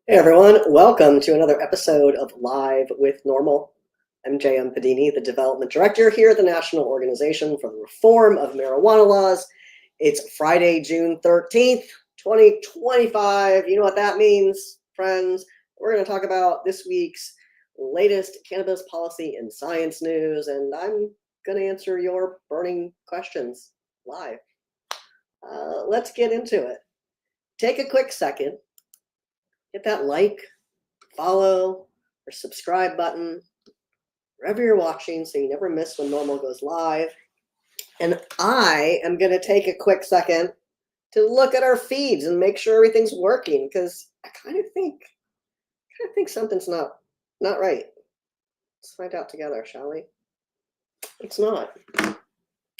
Hey everyone, welcome to another episode of Live with NORML. I'm J.M. Padini, the Development Director here at the National Organization for the Reform of Marijuana Laws. It's Friday, June 13th, 2025. You know what that means, friends? We're going to talk about this week's latest cannabis policy and science news, and I'm going to answer your burning questions live. Let's get into it. Take a quick second. Hit that like, follow, or subscribe button wherever you're watching so you never miss when NORML goes live. And I am going to take a quick second to look at our feeds and make sure everything's working, because I kind of think something's not right. Let's find out together, shall we? It's not.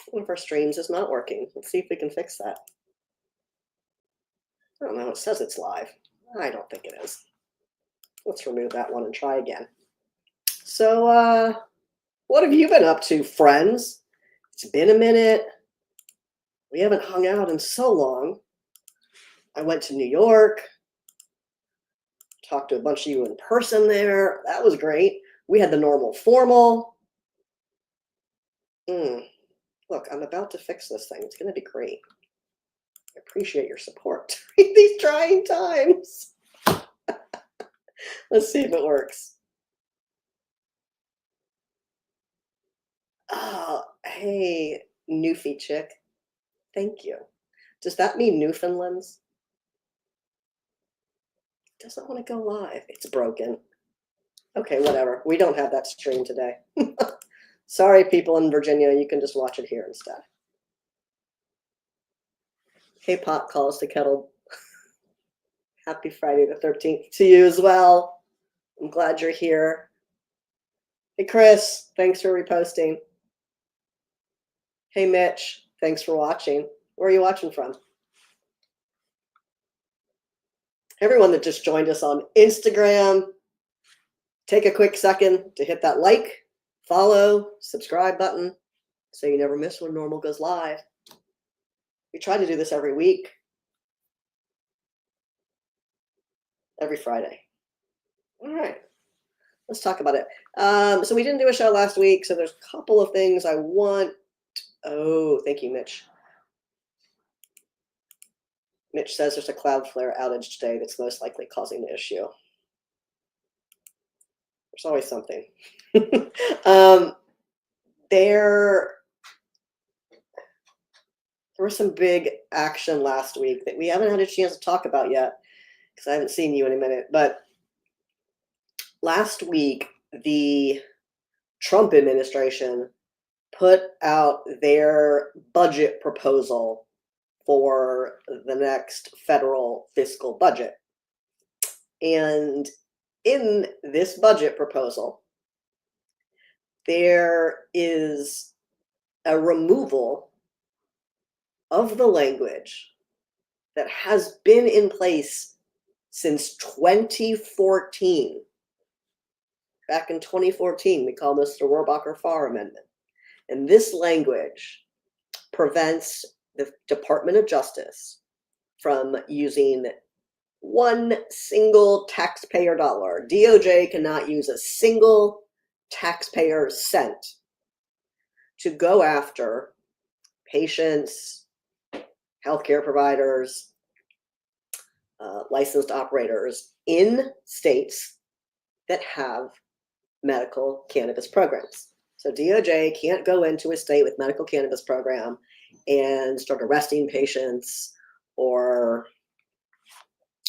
One of our streams is not working. Let's see if we can fix that. I don't know. It says it's live. I don't think it is. Let's remove that one and try again. So, what have you been up to, friends? It's been a minute. We haven't hung out in so long. I went to New York, talked to a bunch of you in person there. That was great. We had the NORML formal. Look, I'm about to fix this thing. It's going to be great. I appreciate your support during these trying times. Let's see if it works. Oh, hey, Newfie chick. Thank you. Does that mean Newfoundlands? It doesn't want to go live. It's broken. Okay, whatever. We don't have that stream today. Sorry, people in Virginia. You can just watch it here instead. Hey, Pop calls the kettle. Happy Friday the 13th to you as well. I'm glad you're here. Hey, Chris. Thanks for reposting. Hey, Mitch. Thanks for watching. Where are you watching from? Everyone that just joined us on Instagram, take a quick second to hit that like, follow, subscribe button so you never miss when NORML goes live. We try to do this every week, every Friday. All right, let's talk about it. So we didn't do a show last week, so there's a couple of things I want. Oh, thank you, Mitch. Mitch says there's a Cloudflare outage today that's most likely causing the issue. There's always something. There was some big action last week that we haven't had a chance to talk about yet because I haven't seen you in a minute. But last week, the Trump administration put out their budget proposal for the next federal fiscal budget. And in this budget proposal, there is a removal of the language that has been in place since 2014. Back in 2014, we call this the Rohrabacher-Farr Amendment. And this language prevents the Department of Justice from using one single taxpayer dollar. DOJ cannot use a single taxpayer cent to go after patients, healthcare providers, licensed operators in states that have medical cannabis programs. So DOJ can't go into a state with medical cannabis program and start arresting patients or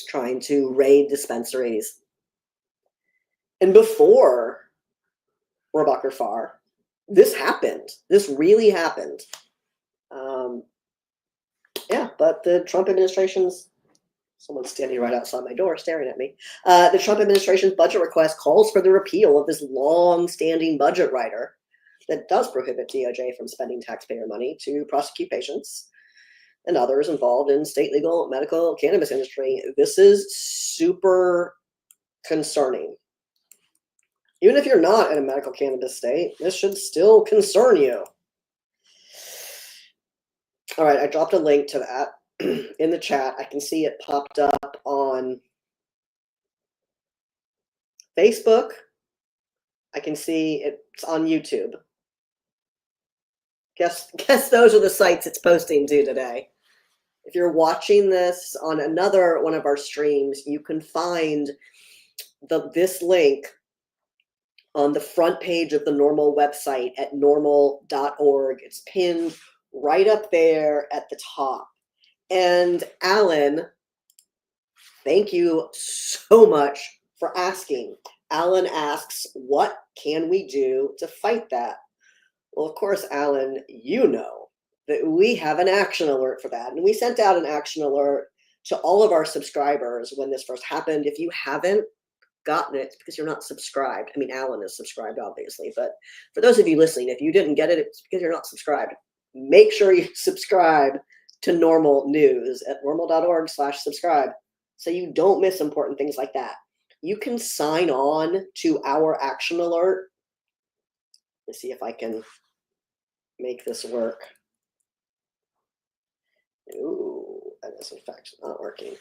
trying to raid dispensaries. And before Rohrabacher-Farr, this happened. This really happened. But the Trump administration's, someone's standing right outside my door staring at me. The Trump administration's budget request calls for the repeal of this long-standing budget rider that does prohibit DOJ from spending taxpayer money to prosecute patients and others involved in state legal medical cannabis industry. This is super concerning. Even if you're not in a medical cannabis state, this should still concern you. All right, I dropped a link to that in the chat. I can see it popped up on Facebook, I can see it's on YouTube. Guess those are the sites it's posting to today. If you're watching this on another one of our streams, you can find this link on the front page of the NORML website at normal.org. It's pinned right up there at the top. And Alan, thank you so much for asking. Alan asks, what can we do to fight that? Well, of course, Alan, you know that we have an action alert for that. And we sent out an action alert to all of our subscribers when this first happened. If you haven't gotten it, it's because you're not subscribed. I mean, Alan is subscribed, obviously. But for those of you listening, if you didn't get it, it's because you're not subscribed. Make sure you subscribe to NORML News at normal.org/subscribe so you don't miss important things like that. You can sign on to our action alert. Let's see if I can make this work. Ooh, that is in fact not working.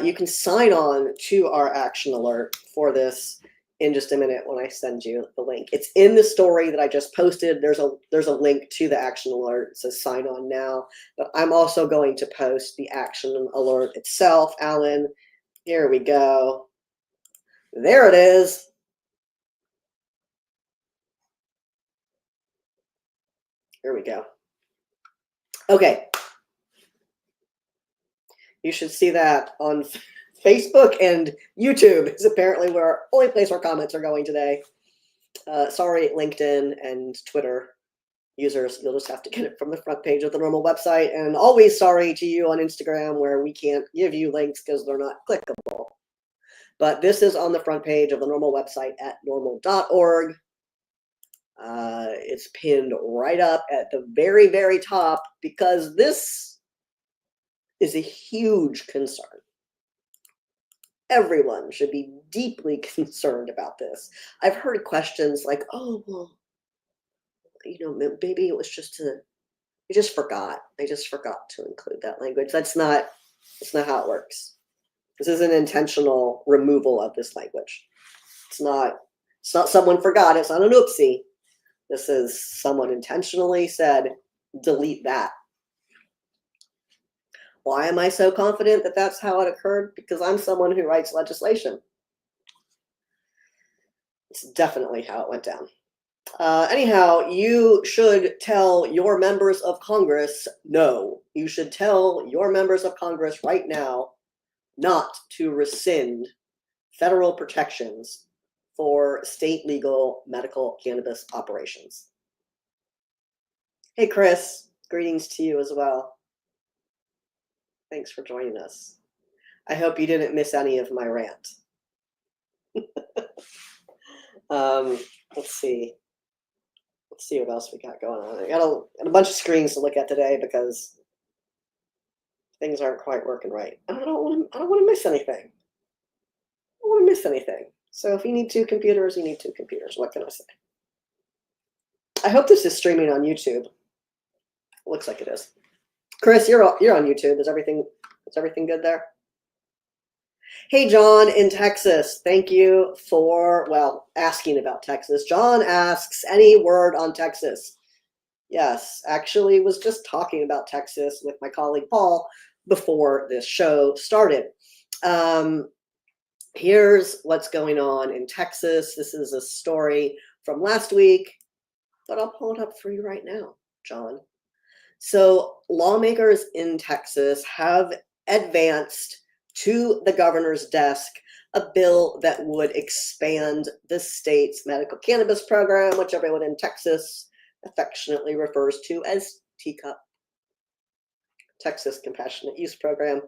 You can sign on to our action alert for this in just a minute when I send you the link. It's in the story that I just posted. There's a link to the action alert. It says sign on now. But I'm also going to post the action alert itself. Alan, here we go. There it is. Here we go. Okay. You should see that on Facebook and YouTube is apparently where only place where comments are going today. Sorry, LinkedIn and Twitter users, you'll just have to get it from the front page of the NORML website. And always sorry to you on Instagram where we can't give you links because they're not clickable. But this is on the front page of the NORML website at normal.org. It's pinned right up at the very, very top because this is a huge concern. Everyone should be deeply concerned about this. I've heard questions like, oh, well, you know, maybe it was just I just forgot to include that language. That's not how it works. This is an intentional removal of this language. It's not someone forgot. It's not an oopsie. This is someone intentionally said, delete that. Why am I so confident that that's how it occurred? Because I'm someone who writes legislation. It's definitely how it went down. Anyhow, you should tell your members of Congress, no. You should tell your members of Congress right now not to rescind federal protections for state legal medical cannabis operations. Hey, Chris, greetings to you as well. Thanks for joining us. I hope you didn't miss any of my rant. Let's see what else we got going on. I got a bunch of screens to look at today because things aren't quite working right. I don't want to miss anything. I don't want to miss anything. So if you need two computers, you need two computers. What can I say? I hope this is streaming on YouTube. Looks like it is. Chris, you're on YouTube. Is everything good there? Hey, John in Texas. Thank you for, asking about Texas. John asks, any word on Texas? Yes, actually was just talking about Texas with my colleague Paul before this show started. Here's what's going on in Texas. This is a story from last week, but I'll pull it up for you right now, John. So lawmakers in Texas have advanced to the governor's desk a bill that would expand the state's medical cannabis program, which everyone in Texas affectionately refers to as TCUP, Texas Compassionate Use Program.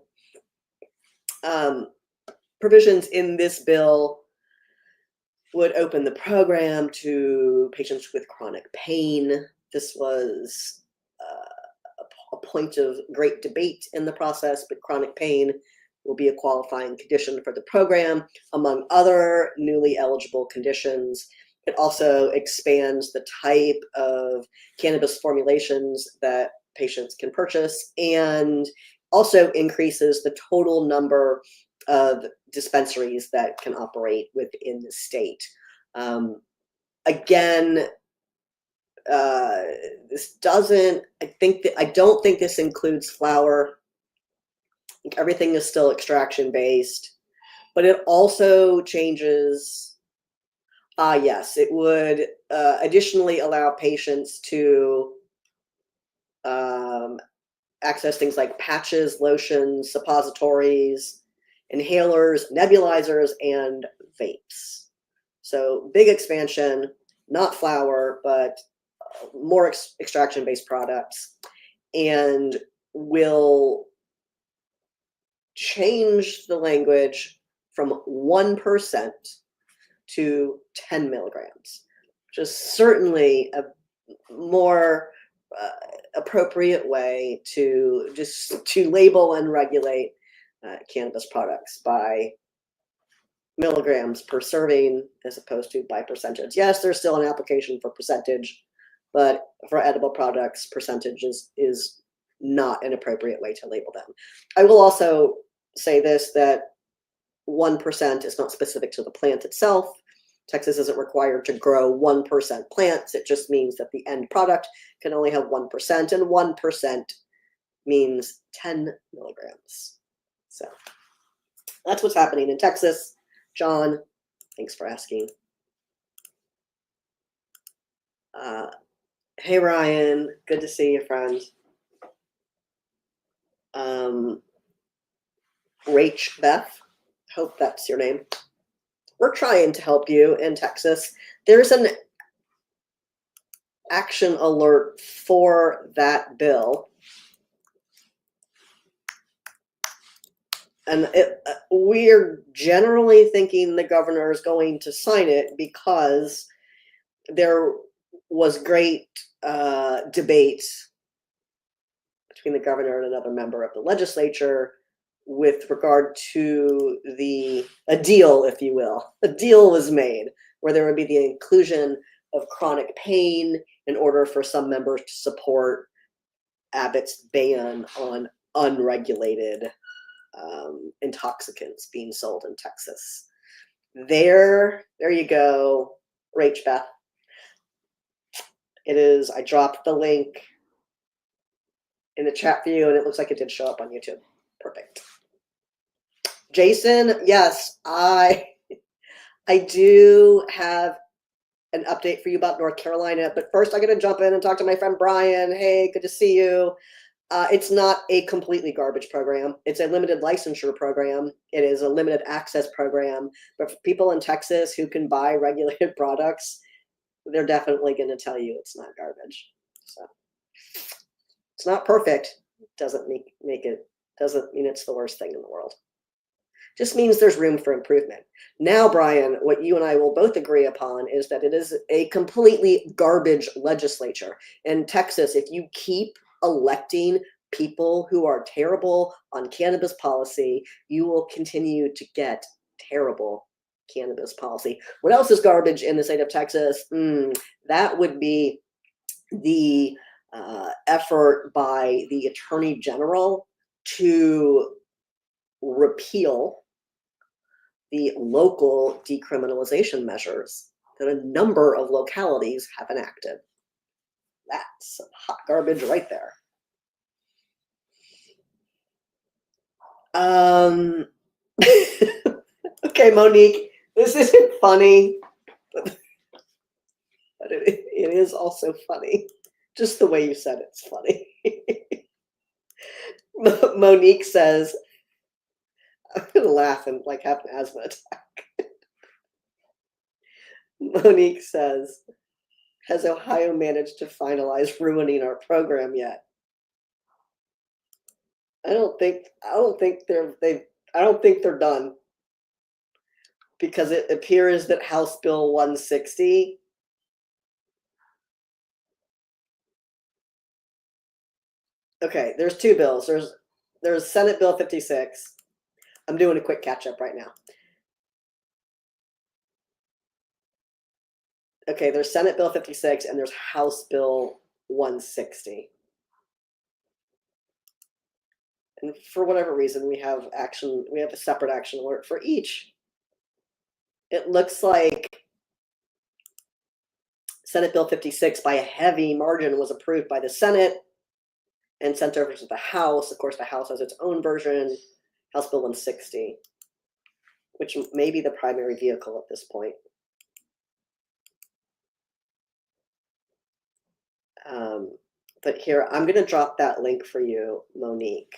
Provisions in this bill would open the program to patients with chronic pain. This was a point of great debate in the process, but chronic pain will be a qualifying condition for the program, among other newly eligible conditions. It also expands the type of cannabis formulations that patients can purchase and also increases the total number of dispensaries that can operate within the state. Again, this doesn't, I don't think this includes flower. I think everything is still extraction based, but it also changes. Yes, it would additionally allow patients to access things like patches, lotions, suppositories, inhalers, nebulizers, and vapes. So big expansion, not flower, but more extraction-based products, and will change the language from 1% to 10 milligrams, which is certainly a more appropriate way to label and regulate cannabis products by milligrams per serving as opposed to by percentage. Yes, there's still an application for percentage, but for edible products, percentage is not an appropriate way to label them. I will also say this, that 1% is not specific to the plant itself. Texas isn't required to grow 1% plants. It just means that the end product can only have 1%, and 1% means 10 milligrams. So that's what's happening in Texas. John, thanks for asking. Hey, Ryan, good to see you, friend. Rach Beth, hope that's your name. We're trying to help you in Texas. There's an action alert for that bill. And we're generally thinking the governor is going to sign it because there was great debate between the governor and another member of the legislature with regard to a deal, if you will. A deal was made where there would be the inclusion of chronic pain in order for some members to support Abbott's ban on unregulated intoxicants being sold in Texas. There you go, Rach Beth. It is, I dropped the link in the chat for you, and it looks like it did show up on YouTube. Perfect. Jason, yes, I do have an update for you about North Carolina, but first I'm going to jump in and talk to my friend Brian. Hey, good to see you. It's not a completely garbage program. It's a limited licensure program. It is a limited access program, but for people in Texas who can buy regulated products, they're definitely going to tell you it's not garbage. So it's not perfect. Doesn't mean it's the worst thing in the world. Just means there's room for improvement. Now, Brian, what you and I will both agree upon is that it is a completely garbage legislature. In Texas, if you keep electing people who are terrible on cannabis policy, you will continue to get terrible cannabis policy. What else is garbage in the state of Texas? That would be the effort by the Attorney General to repeal the local decriminalization measures that a number of localities have enacted. That's some hot garbage right there. Okay, Monique, this isn't funny, but it is also funny. Just the way you said it's funny. Monique says, I'm gonna laugh and like have an asthma attack. Monique says, has Ohio managed to finalize ruining our program yet? I don't think they're done, because it appears that House Bill 160 okay, there's two bills. There's Senate Bill 56. I'm doing a quick catch up right now. Okay, there's Senate Bill 56 and there's House Bill 160. And for whatever reason, we have a separate action alert for each. It looks like Senate Bill 56 by a heavy margin was approved by the Senate and sent over to the House. Of course, the House has its own version, House Bill 160, which may be the primary vehicle at this point. But here, I'm going to drop that link for you, Monique.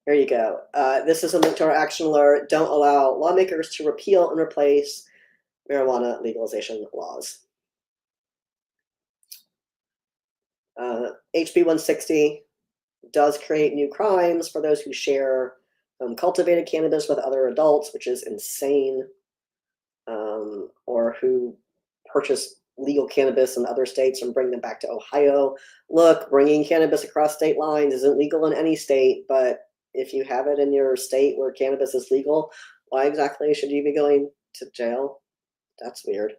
There you go. This is a link to our action alert. Don't allow lawmakers to repeal and replace marijuana legalization laws. HB 160 does create new crimes for those who share cultivated cannabis with other adults, which is insane, or who purchase legal cannabis in other states and bring them back to Ohio. Look, bringing cannabis across state lines isn't legal in any state, but if you have it in your state where cannabis is legal, why exactly should you be going to jail? That's weird.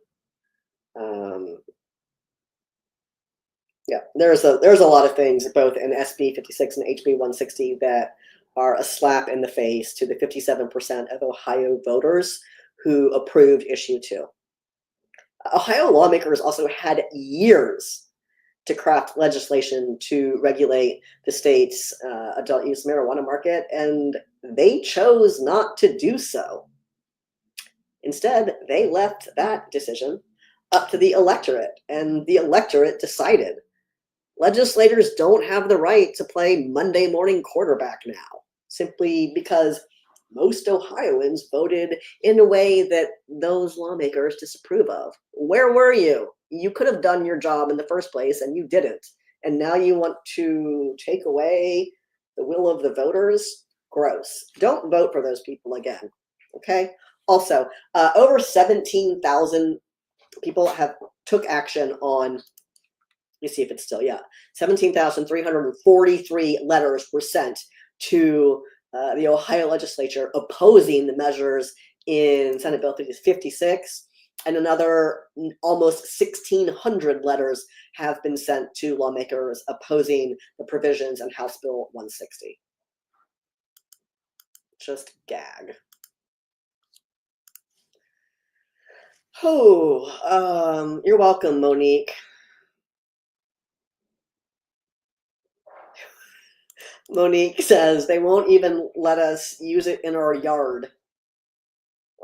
Yeah, there's a lot of things both in SB 56 and HB 160 that are a slap in the face to the 57% of Ohio voters who approved issue 2. Ohio lawmakers also had years to craft legislation to regulate the state's adult use marijuana market, and they chose not to do so. Instead, they left that decision up to the electorate, and the electorate decided. Legislators don't have the right to play Monday morning quarterback now, simply because most Ohioans voted in a way that those lawmakers disapprove of. Where were you? You could have done your job in the first place, and you didn't. And now you want to take away the will of the voters? Gross. Don't vote for those people again, okay? Also, over 17,000 people took action on, let me see if it's still, 17,343 letters were sent to the Ohio legislature opposing the measures in Senate Bill 56, and another almost 1,600 letters have been sent to lawmakers opposing the provisions in House Bill 160. Just gag. Oh, you're welcome, Monique. Monique says they won't even let us use it in our yard.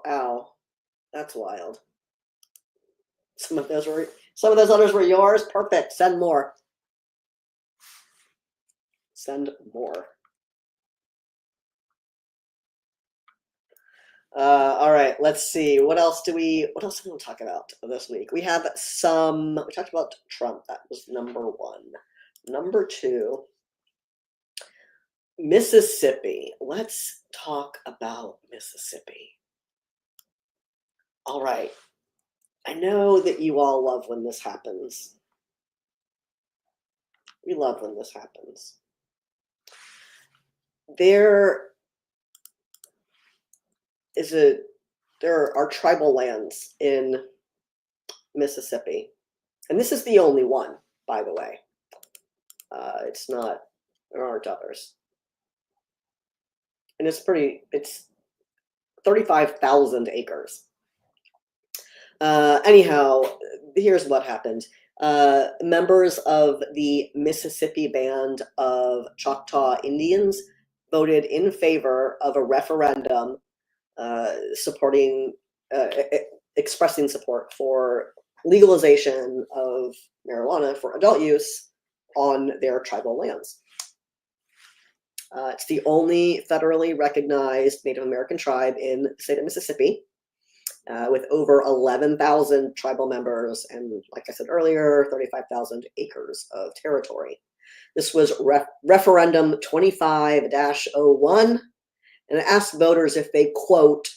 Wow, that's wild. Some of those others were yours. Perfect. Send more. Send more. All right, let's see. What else do we want to talk about this week? We talked about Trump. That was number 1. Number 2, Mississippi. Let's talk about Mississippi. All right. I know that you all love when this happens. We love when this happens. There are tribal lands in Mississippi, and this is the only one, by the way. There aren't others. And it's 35,000 acres. Anyhow, here's what happened. Members of the Mississippi Band of Choctaw Indians voted in favor of a referendum expressing support for legalization of marijuana for adult use on their tribal lands. It's the only federally recognized Native American tribe in the state of Mississippi, with over 11,000 tribal members and, like I said earlier, 35,000 acres of territory. This was referendum 25-01, and it asked voters if they, quote,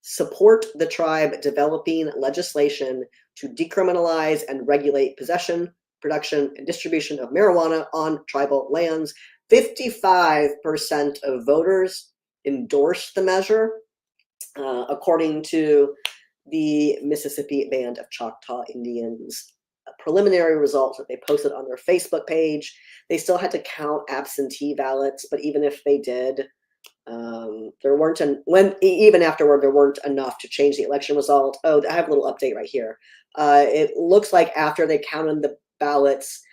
support the tribe developing legislation to decriminalize and regulate possession, production, and distribution of marijuana on tribal lands. 55% of voters endorsed the measure, according to the Mississippi Band of Choctaw Indians preliminary results that they posted on their Facebook page. They still had to count absentee ballots, but even if they did, even afterward, there weren't enough to change the election result. Oh, I have a little update right here. It looks like after they counted the ballots,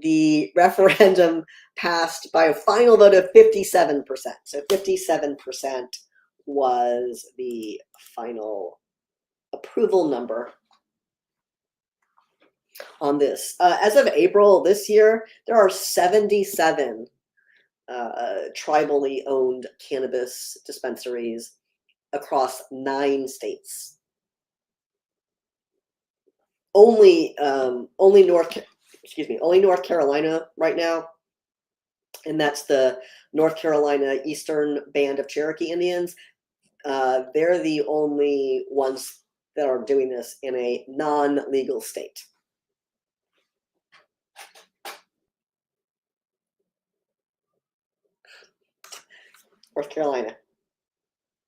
the referendum passed by a final vote of 57%. So 57% was the final approval number on this. As of April this year, there are 77 tribally owned cannabis dispensaries across 9 states. Only North Carolina right now, and that's the North Carolina Eastern Band of Cherokee Indians. They're the only ones that are doing this in a non-legal state. North Carolina.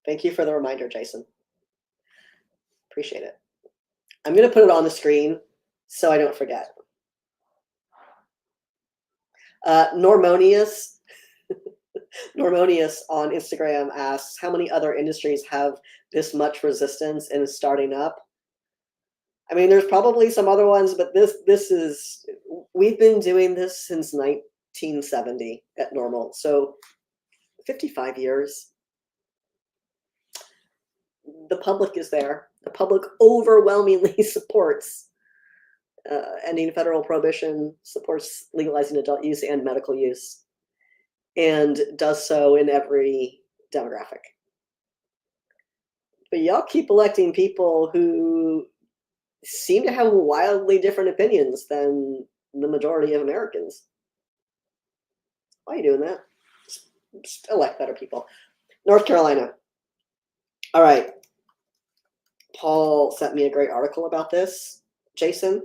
Thank you for the reminder, Jason. Appreciate it. I'm going to put it on the screen so I don't forget. Normonius on Instagram asks, how many other industries have this much resistance and is starting up? I mean, there's probably some other ones, but we've been doing this since 1970 at NORML, so 55 years. The public is there. The public overwhelmingly supports ending federal prohibition, supports legalizing adult use and medical use, and does so in every demographic. But y'all keep electing people who seem to have wildly different opinions than the majority of Americans. Why are you doing that? Just elect better people. North Carolina. All right. Paul sent me a great article about this. Jason,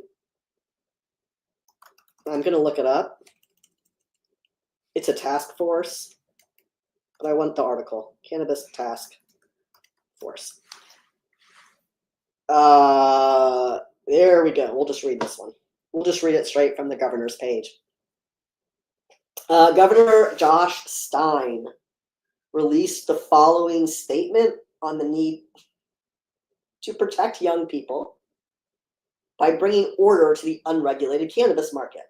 I'm going to look it up. It's a task force, but I want the article. Cannabis task force. There we go. We'll just read this one. We'll just read it straight from the governor's page. Governor Josh Stein released the following statement on the need to protect young people by bringing order to the unregulated cannabis market.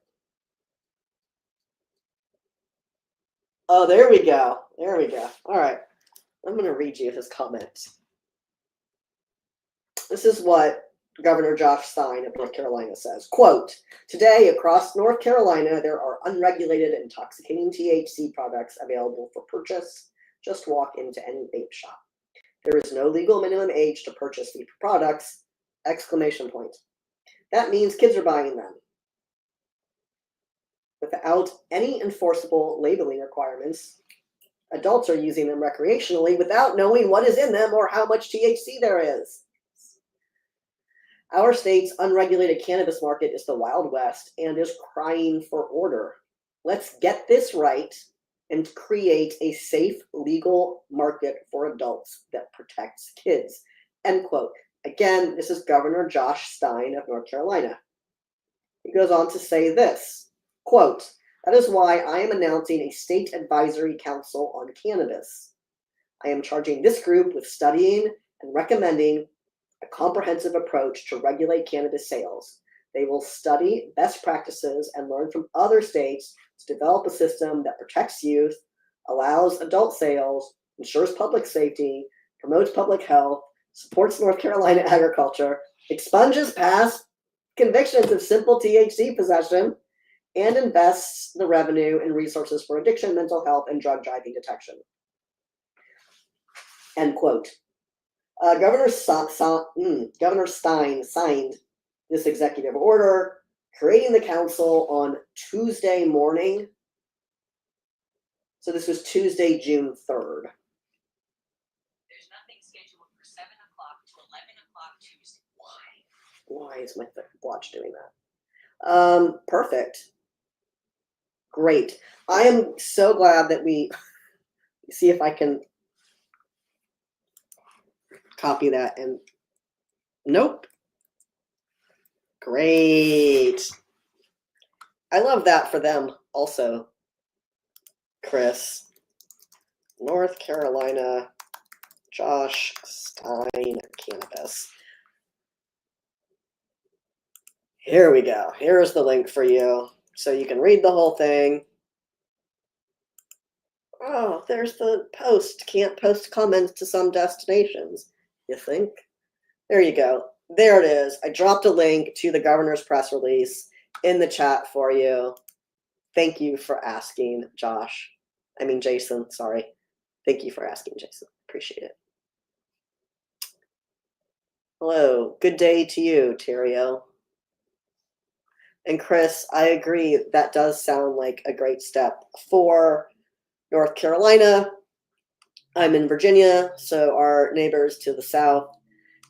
Oh, there we go. There we go. All right. I'm going to read you his comment. This is what Governor Josh Stein of North Carolina says. Quote, today across North Carolina, there are unregulated intoxicating THC products available for purchase. Just walk into any vape shop. There is no legal minimum age to purchase these products! Exclamation point. That means kids are buying them without any enforceable labeling requirements. Adults are using them recreationally without knowing what is in them or how much THC there is. Our state's unregulated cannabis market is the Wild West and is crying for order. Let's get this right and create a safe, legal market for adults that protects kids. End quote. Again, this is Governor Josh Stein of North Carolina. He goes on to say this, quote, that is why I am announcing a state advisory council on cannabis. I am charging this group with studying and recommending a comprehensive approach to regulate cannabis sales. They will study best practices and learn from other states to develop a system that protects youth, allows adult sales, ensures public safety, promotes public health, supports North Carolina agriculture, expunges past convictions of simple THC possession, and invests the revenue and resources for addiction, mental health, and drug driving detection. End quote. Governor Stein signed this executive order, creating the council on Tuesday morning. So this was Tuesday, June 3rd. There's nothing scheduled for 7 o'clock to 11 o'clock Tuesday. Why is my watch doing that? Perfect. Great. I am so glad that we see if I can copy that and nope. Great. I love that for them also, Chris. North Carolina, Josh Stein, cannabis. Here we go. Here's the link for you. So you can read the whole thing. Oh, there's the post. Can't post comments to some destinations, you think? There you go. There it is. I dropped a link to the governor's press release in the chat for you. Thank you for asking, Josh. I mean, Jason, sorry. Thank you for asking, Jason. Appreciate it. Hello. Good day to you, Terrio. And Chris, I agree. That does sound like a great step for North Carolina. I'm in Virginia, so our neighbors to the south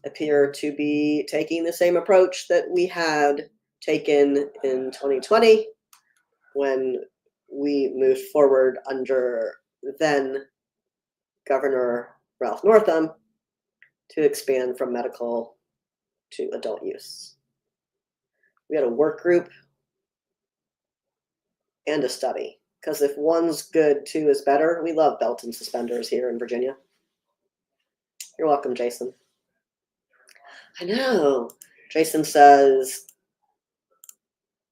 appear to be taking the same approach that we had taken in 2020 when we moved forward under then Governor Ralph Northam to expand from medical to adult use. We had a work group and a study, because if one's good, two is better. We love belt and suspenders here in Virginia. You're welcome, Jason. I know. Jason says,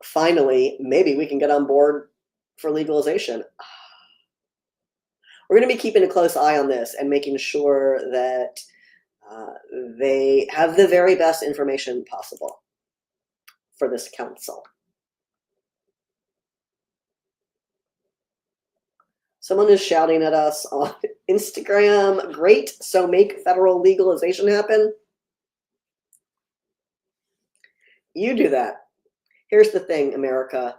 finally, maybe we can get on board for legalization. We're going to be keeping a close eye on this and making sure that they have the very best information possible for this council. Someone is shouting at us on Instagram. Great, so make federal legalization happen. You do that. Here's the thing, America.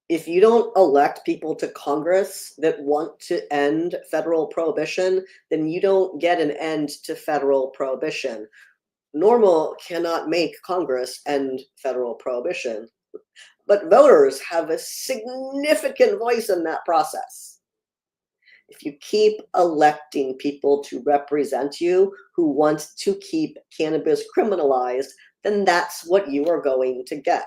If you don't elect people to Congress that want to end federal prohibition, then you don't get an end to federal prohibition. NORML cannot make Congress end federal prohibition, but voters have a significant voice in that process. If you keep electing people to represent you who want to keep cannabis criminalized, then that's what you are going to get.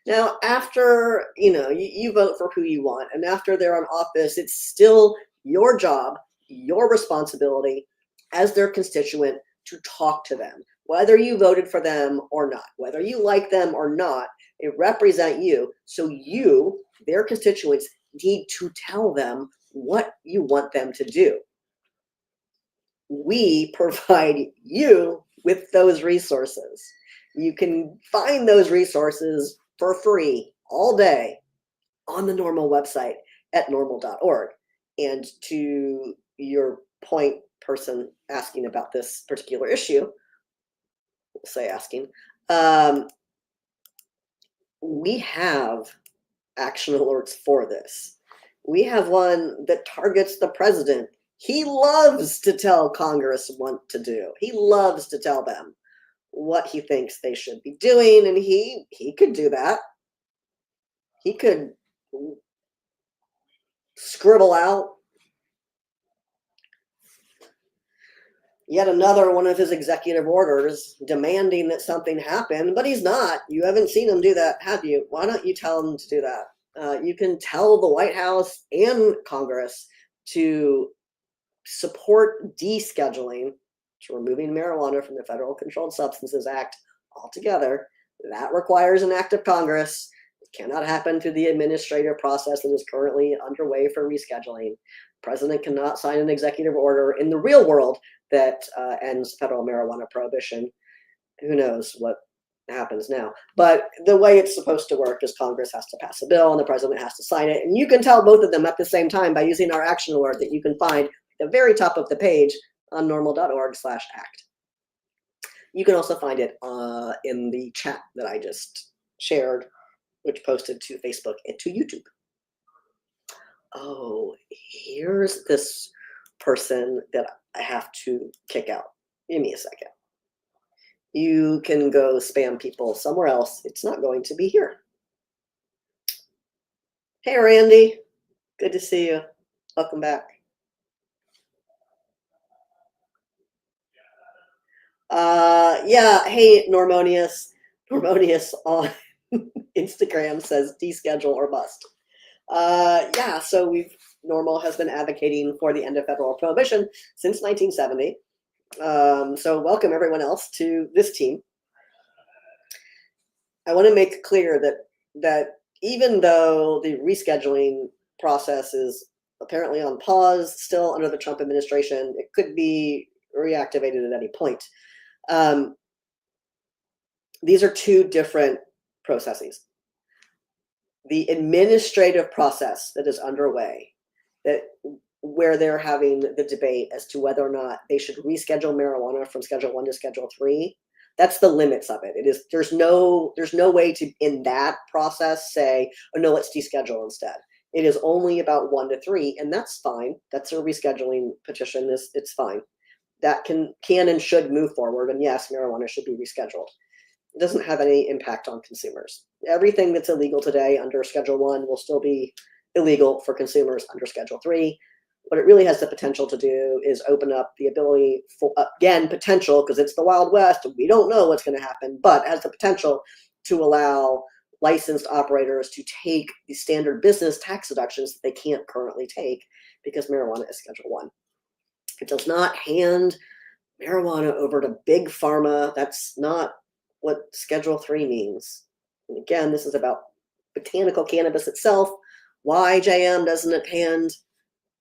Now, after, you vote for who you want, and after they're in office, it's still your job, your responsibility as their constituent to talk to them, whether you voted for them or not, whether you like them or not, they represent you. So you, their constituents, need to tell them what you want them to do. We provide you with those resources. You can find those resources for free all day on the NORML website at norml.org. And to your point, person asking about this particular issue, we'll say asking, we have action alerts for this. We have one that targets the president. He loves to tell Congress what to do. He loves to tell them what he thinks they should be doing, and he could do that. He could scribble out yet another one of his executive orders demanding that something happen, but he's not. You haven't seen him do that, have you? Why don't you tell him to do that? You can tell the White House and Congress to support descheduling, to removing marijuana from the Federal Controlled Substances Act altogether. That requires an act of Congress. It cannot happen through the administrative process that is currently underway for rescheduling. The president cannot sign an executive order in the real world that ends federal marijuana prohibition. Who knows what happens now? But the way it's supposed to work is Congress has to pass a bill and the president has to sign it. And you can tell both of them at the same time by using our action alert that you can find at the very top of the page on norml.org/act. You can also find it in the chat that I just shared, which posted to Facebook and to YouTube. Oh, here's this person that I have to kick out. Give me a second. You can go spam people somewhere else. It's not going to be here. Hey, Randy. Good to see you. Welcome back. Yeah. Hey, Normonius on Instagram says deschedule or bust. Yeah, so NORML has been advocating for the end of federal prohibition since 1970. So welcome everyone else to this team. I want to make clear that even though the rescheduling process is apparently on pause still under the Trump administration, it could be reactivated at any point. These are two different processes. The administrative process that is underway, where they're having the debate as to whether or not they should reschedule marijuana from Schedule 1 to Schedule 3, that's the limits of it. There's no way to, in that process, say, oh no, let's deschedule instead. It is only about 1 to 3, and that's fine. That's a rescheduling petition. It's fine. That can and should move forward, and yes, marijuana should be rescheduled. It doesn't have any impact on consumers. Everything that's illegal today under Schedule 1 will still be illegal for consumers under Schedule 3. What it really has the potential to do is open up the ability for, again, potential, because it's the Wild West, we don't know what's going to happen, but has the potential to allow licensed operators to take the standard business tax deductions that they can't currently take because marijuana is Schedule 1. It does not hand marijuana over to big pharma. That's not what Schedule 3 means. And again, this is about botanical cannabis itself. Why, JM, doesn't it hand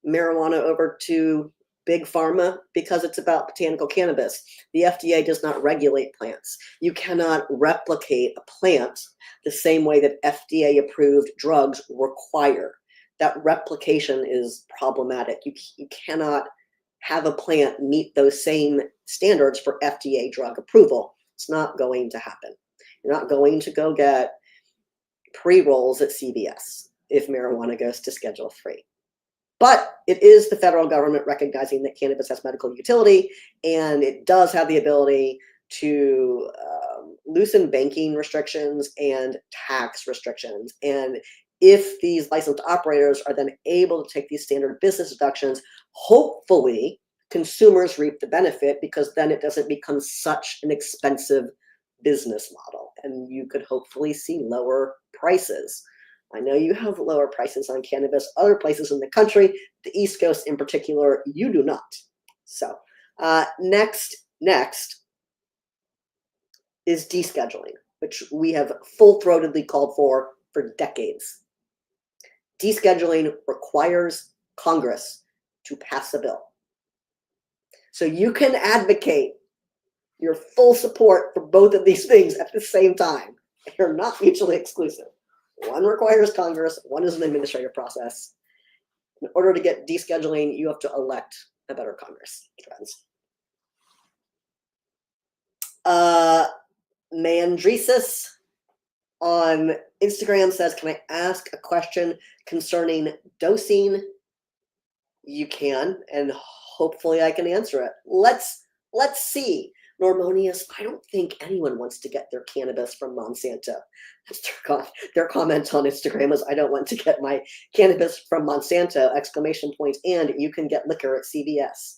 marijuana over to big pharma? Because it's about botanical cannabis. The FDA does not regulate plants. You cannot replicate a plant the same way that FDA approved drugs require. That replication is problematic. You cannot have a plant meet those same standards for FDA drug approval. It's not going to happen. You're not going to go get pre-rolls at CVS if marijuana goes to Schedule 3. But it is the federal government recognizing that cannabis has medical utility, and it does have the ability to loosen banking restrictions and tax restrictions. And if these licensed operators are then able to take these standard business deductions, hopefully consumers reap the benefit, because then it doesn't become such an expensive business model, and you could hopefully see lower prices. I know you have lower prices on cannabis other places in the country, the East Coast in particular, you do not. So next is descheduling, which we have full-throatedly called for decades. Descheduling requires Congress to pass a bill. So you can advocate your full support for both of these things at the same time. They're not mutually exclusive. One requires Congress, one is an administrative process. In order to get descheduling, you have to elect a better Congress, friends. Mandresis on Instagram says, can I ask a question concerning dosing? You can, and hopefully I can answer it. Let's see. Normonius, I don't think anyone wants to get their cannabis from Monsanto. That's their comment on Instagram is, I don't want to get my cannabis from Monsanto, ! And you can get liquor at CVS.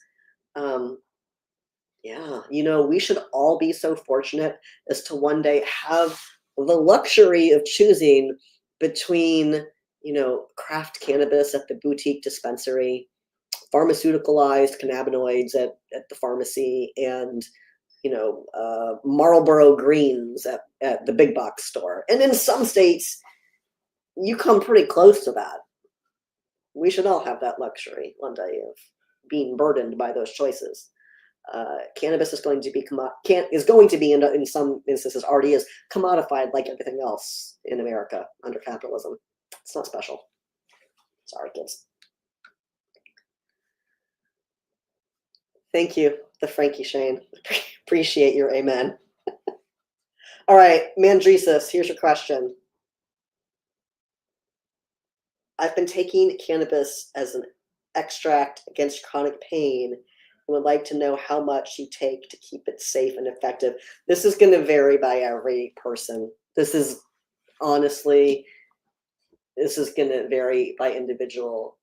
Yeah, we should all be so fortunate as to one day have the luxury of choosing between, craft cannabis at the boutique dispensary, pharmaceuticalized cannabinoids at the pharmacy, and Marlboro Greens at the big box store. And in some states, you come pretty close to that. We should all have that luxury one day of being burdened by those choices. Cannabis is going to be in some instances already is commodified like everything else in America under capitalism. It's not special. Sorry, kids. Thank you, the Frankie Shane. Appreciate your amen. All right, Mandresis, here's your question. I've been taking cannabis as an extract against chronic pain and would like to know how much you take to keep it safe and effective. This is going to vary by every person. This is going to vary by individual.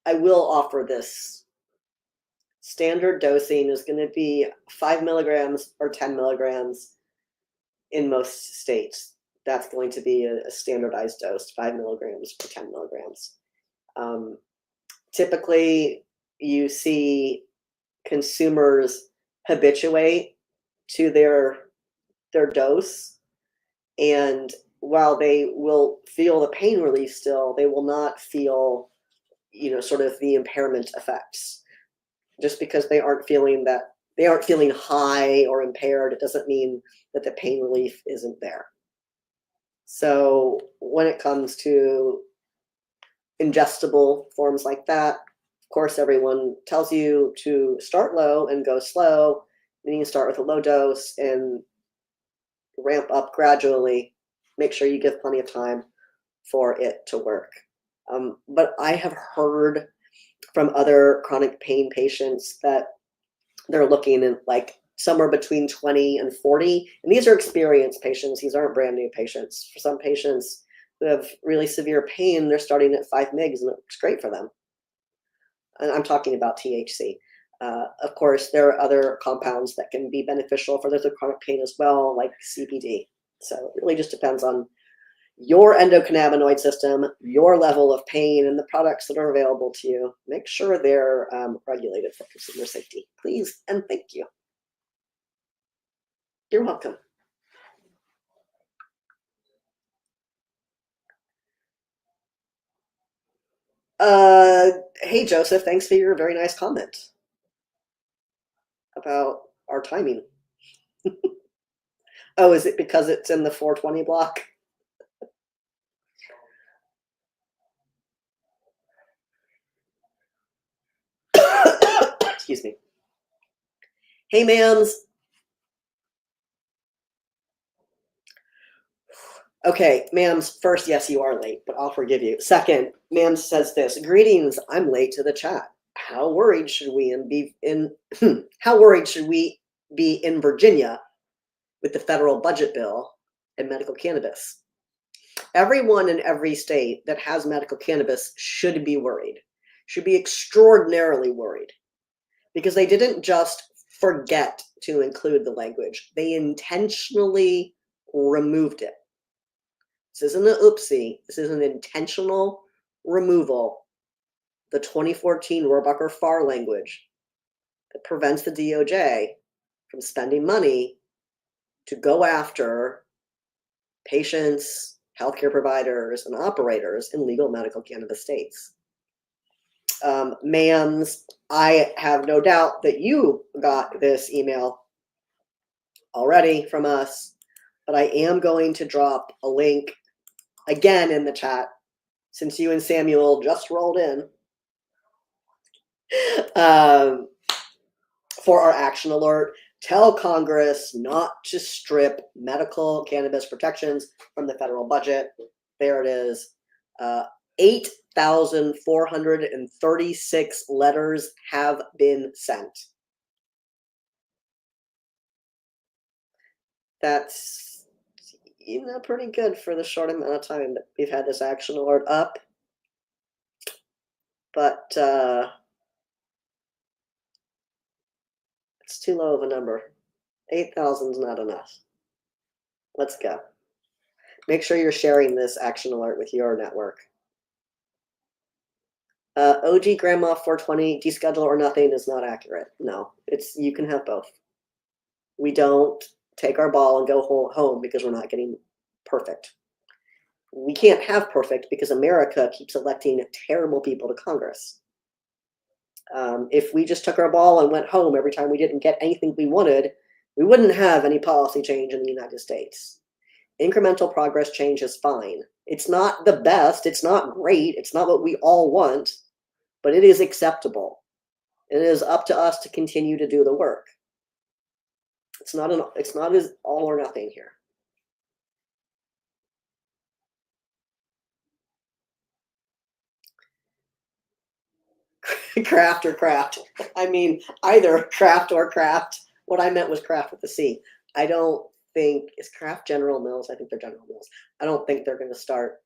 I will offer this. Standard dosing is going to be 5 milligrams or 10 milligrams in most states. that's going to be a standardized dose, 5 milligrams or 10 milligrams. Typically, you see consumers habituate to their dose, and while they will feel the pain relief still, they will not feel, sort of the impairment effects. Just because they aren't feeling high or impaired, it doesn't mean that the pain relief isn't there. So when it comes to ingestible forms like that, of course, everyone tells you to start low and go slow. Then you start with a low dose and ramp up gradually. Make sure you give plenty of time for it to work. But I have heard from other chronic pain patients that they're looking at like somewhere between 20 and 40. And these are experienced patients. These aren't brand new patients. For some patients who have really severe pain, they're starting at 5 mgs and it works great for them. And I'm talking about THC. Of course, there are other compounds that can be beneficial for those with chronic pain as well, like CBD. So it really just depends on your endocannabinoid system, your level of pain, and the products that are available to you. Make sure they're regulated for consumer safety, please, and thank you. You're welcome. Hey, Joseph, thanks for your very nice comment about our timing. Oh, is it because it's in the 420 block? Excuse me. Hey, ma'ams. Okay, ma'ams, first, yes, you are late, but I'll forgive you. Second, ma'am says this, greetings, I'm late to the chat. How worried should we be in how worried should we be in Virginia with the federal budget bill and medical cannabis? Everyone in every state that has medical cannabis should be worried, should be extraordinarily worried, because they didn't just forget to include the language. They intentionally removed it. This isn't an oopsie. This is an intentional removal. The 2014 Rohrabacher-Farr language that prevents the DOJ from spending money to go after patients, healthcare providers, and operators in legal medical cannabis states. Ma'ams, I have no doubt that you got this email already from us, but I am going to drop a link again in the chat since you and Samuel just rolled in for our action alert. Tell Congress not to strip medical cannabis protections from the federal budget. There it is. 8,436 letters have been sent. That's, pretty good for the short amount of time that we've had this action alert up. But it's too low of a number. 8,000 is not enough. Let's go. Make sure you're sharing this action alert with your network. OG Grandma 420, deschedule or nothing is not accurate. No, you can have both. We don't take our ball and go home because we're not getting perfect. We can't have perfect because America keeps electing terrible people to Congress. If we just took our ball and went home every time we didn't get anything we wanted, we wouldn't have any policy change in the United States. Incremental progress change is fine. It's not the best. It's not great. It's not what we all want, but it is acceptable. It is up to us to continue to do the work. It's not as all or nothing here. Craft or craft. I mean, either craft or craft. What I meant was craft with a C. I don't think, is Kraft General Mills? I think they're General Mills. I don't think they're going to start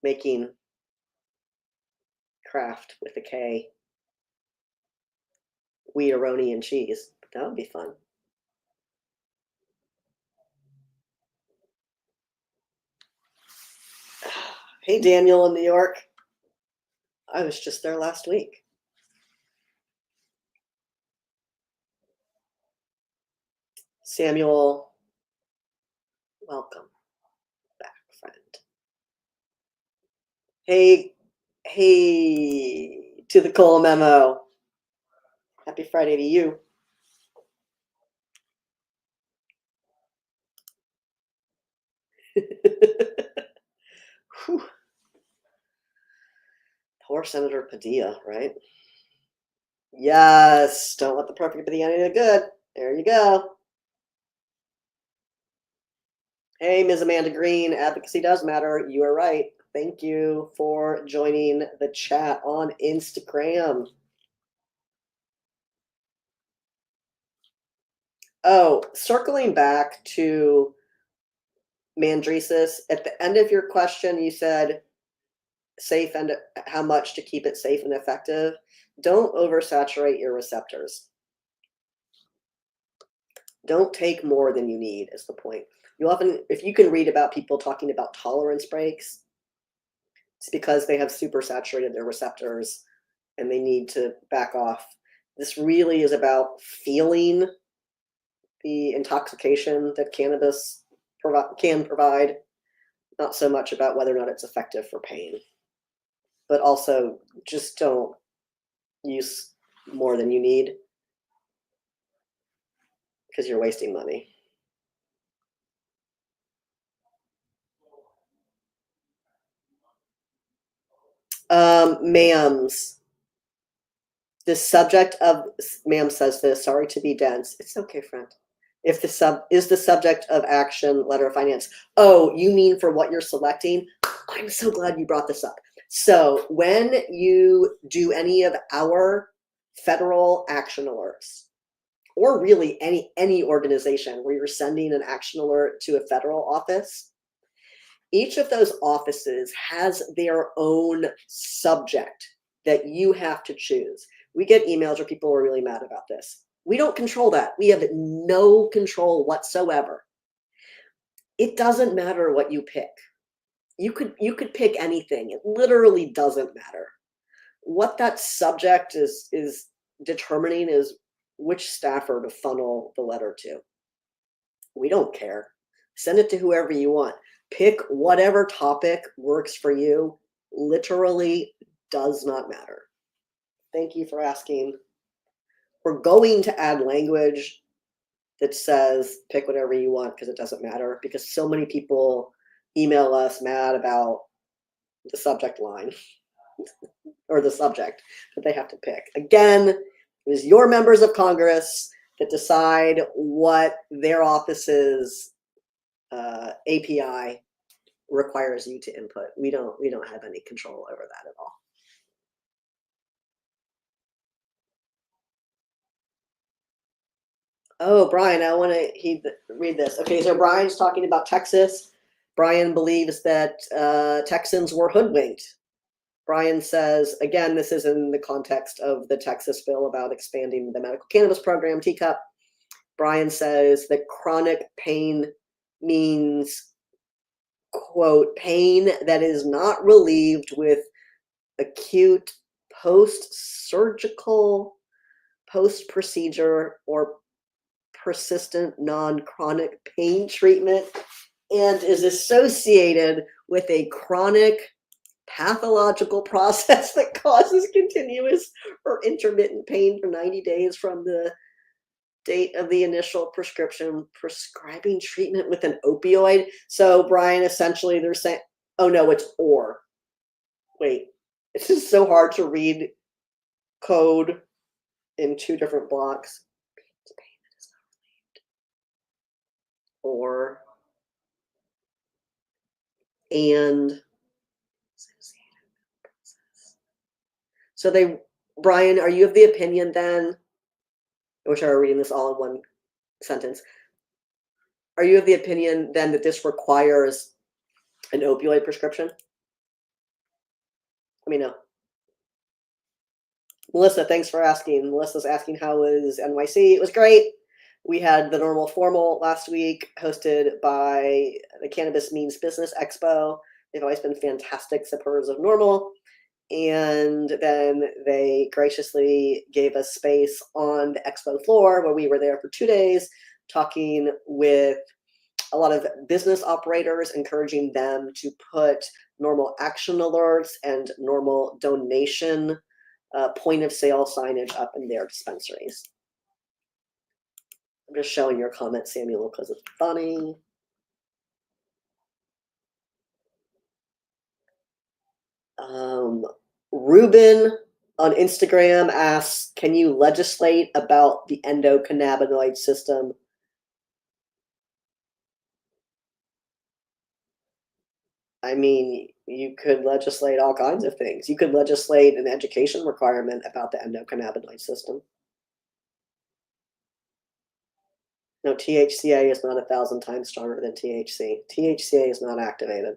making Kraft with a K, Wheateroni and cheese. But that would be fun. Hey, Daniel in New York. I was just there last week. Samuel, welcome back, friend. Hey, to the Cole memo. Happy Friday to you. Whew. Poor Senator Padilla, right? Yes, don't let the perfect be the enemy of the good. There you go. Hey, Ms. Amanda Green, advocacy does matter. You are right. Thank you for joining the chat on Instagram. Oh, circling back to Mandresis, at the end of your question, you said safe and how much to keep it safe and effective. Don't oversaturate your receptors. Don't take more than you need is the point. You often, if you can read about people talking about tolerance breaks, it's because they have super saturated their receptors and they need to back off. This really is about feeling the intoxication that cannabis can provide, not so much about whether or not it's effective for pain. But also, just don't use more than you need because you're wasting money. Ma'ams, the subject of, ma'am says this, sorry to be dense. It's okay, friend. If the subject of action, letter of finance. Oh, you mean for what you're selecting? I'm so glad you brought this up. So when you do any of our federal action alerts, or really any organization where you're sending an action alert to a federal office, each of those offices has their own subject that you have to choose. We get emails where people are really mad about this. We don't control that. We have no control whatsoever. It doesn't matter what you pick. You could pick anything. It literally doesn't matter. What that subject is determining is which staffer to funnel the letter to. We don't care. Send it to whoever you want. Pick whatever topic works for you. Literally does not matter. Thank you for asking. We're going to add language that says pick whatever you want because it doesn't matter, because so many people email us mad about the subject line or the subject that they have to pick. Again, it is your members of Congress that decide what their office's API requires you to input. We don't have any control over that at all. Oh, Brian, I want to read this. Okay, so Brian's talking about Texas. Brian believes that Texans were hoodwinked. Brian says, again, this is in the context of the Texas bill about expanding the medical cannabis program, TCUP. Brian says that chronic pain means, quote, pain that is not relieved with acute post-surgical, post-procedure, or persistent non-chronic pain treatment, and is associated with a chronic pathological process that causes continuous or intermittent pain for 90 days from the date of the initial prescription, prescribing treatment with an opioid. So Brian, essentially they're saying, oh no, it's or. Wait, it's just so hard to read code in two different blocks. Or and so Brian, are you of the opinion then, I wish I were reading this all in one sentence. Are you of the opinion then that this requires an opioid prescription? Let me know. Melissa, thanks for asking. Melissa's asking how was NYC. It was great. We had the NORML formal last week, hosted by the Cannabis Means Business Expo. They've always been fantastic supporters of NORML. And then they graciously gave us space on the expo floor where we were there for 2 days talking with a lot of business operators, encouraging them to put NORML action alerts and NORML donation point of sale signage up in their dispensaries. I'm just showing your comment, Samuel, because it's funny. Ruben on Instagram asks, can you legislate about the endocannabinoid system? I mean, you could legislate all kinds of things. You could legislate an education requirement about the endocannabinoid system. No, THCA is not 1,000 times stronger than THC. THCA is not activated.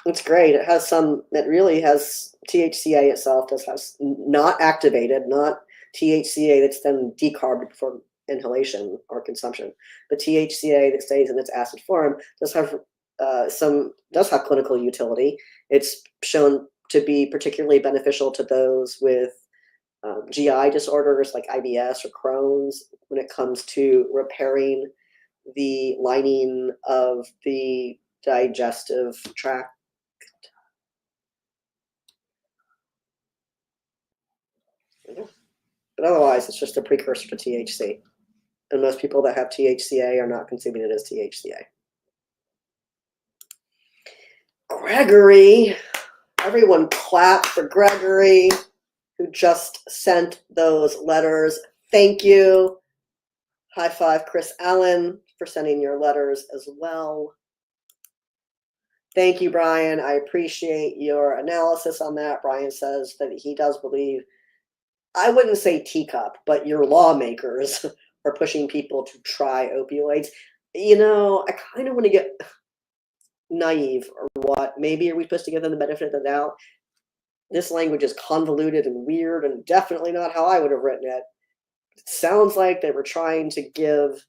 It's great. It has some, it really has, THCA itself does have not activated, not THCA that's then decarbed before inhalation or consumption, but THCA that stays in its acid form does have does have clinical utility. It's shown to be particularly beneficial to those with GI disorders like IBS or Crohn's when it comes to repairing the lining of the digestive tract. But otherwise, it's just a precursor to THC. And most people that have THCA are not consuming it as THCA. Gregory, everyone clap for Gregory, who just sent those letters. Thank you. High five, Chris Allen, for sending your letters as well. Thank you, Brian. I appreciate your analysis on that. Brian says that he does believe, I wouldn't say teacup, but your lawmakers are pushing people to try opioids. You know, I kind of want to get naive or what. Maybe are we supposed to give them the benefit of the doubt? This language is convoluted and weird and definitely not how I would have written it. It sounds like they were trying to give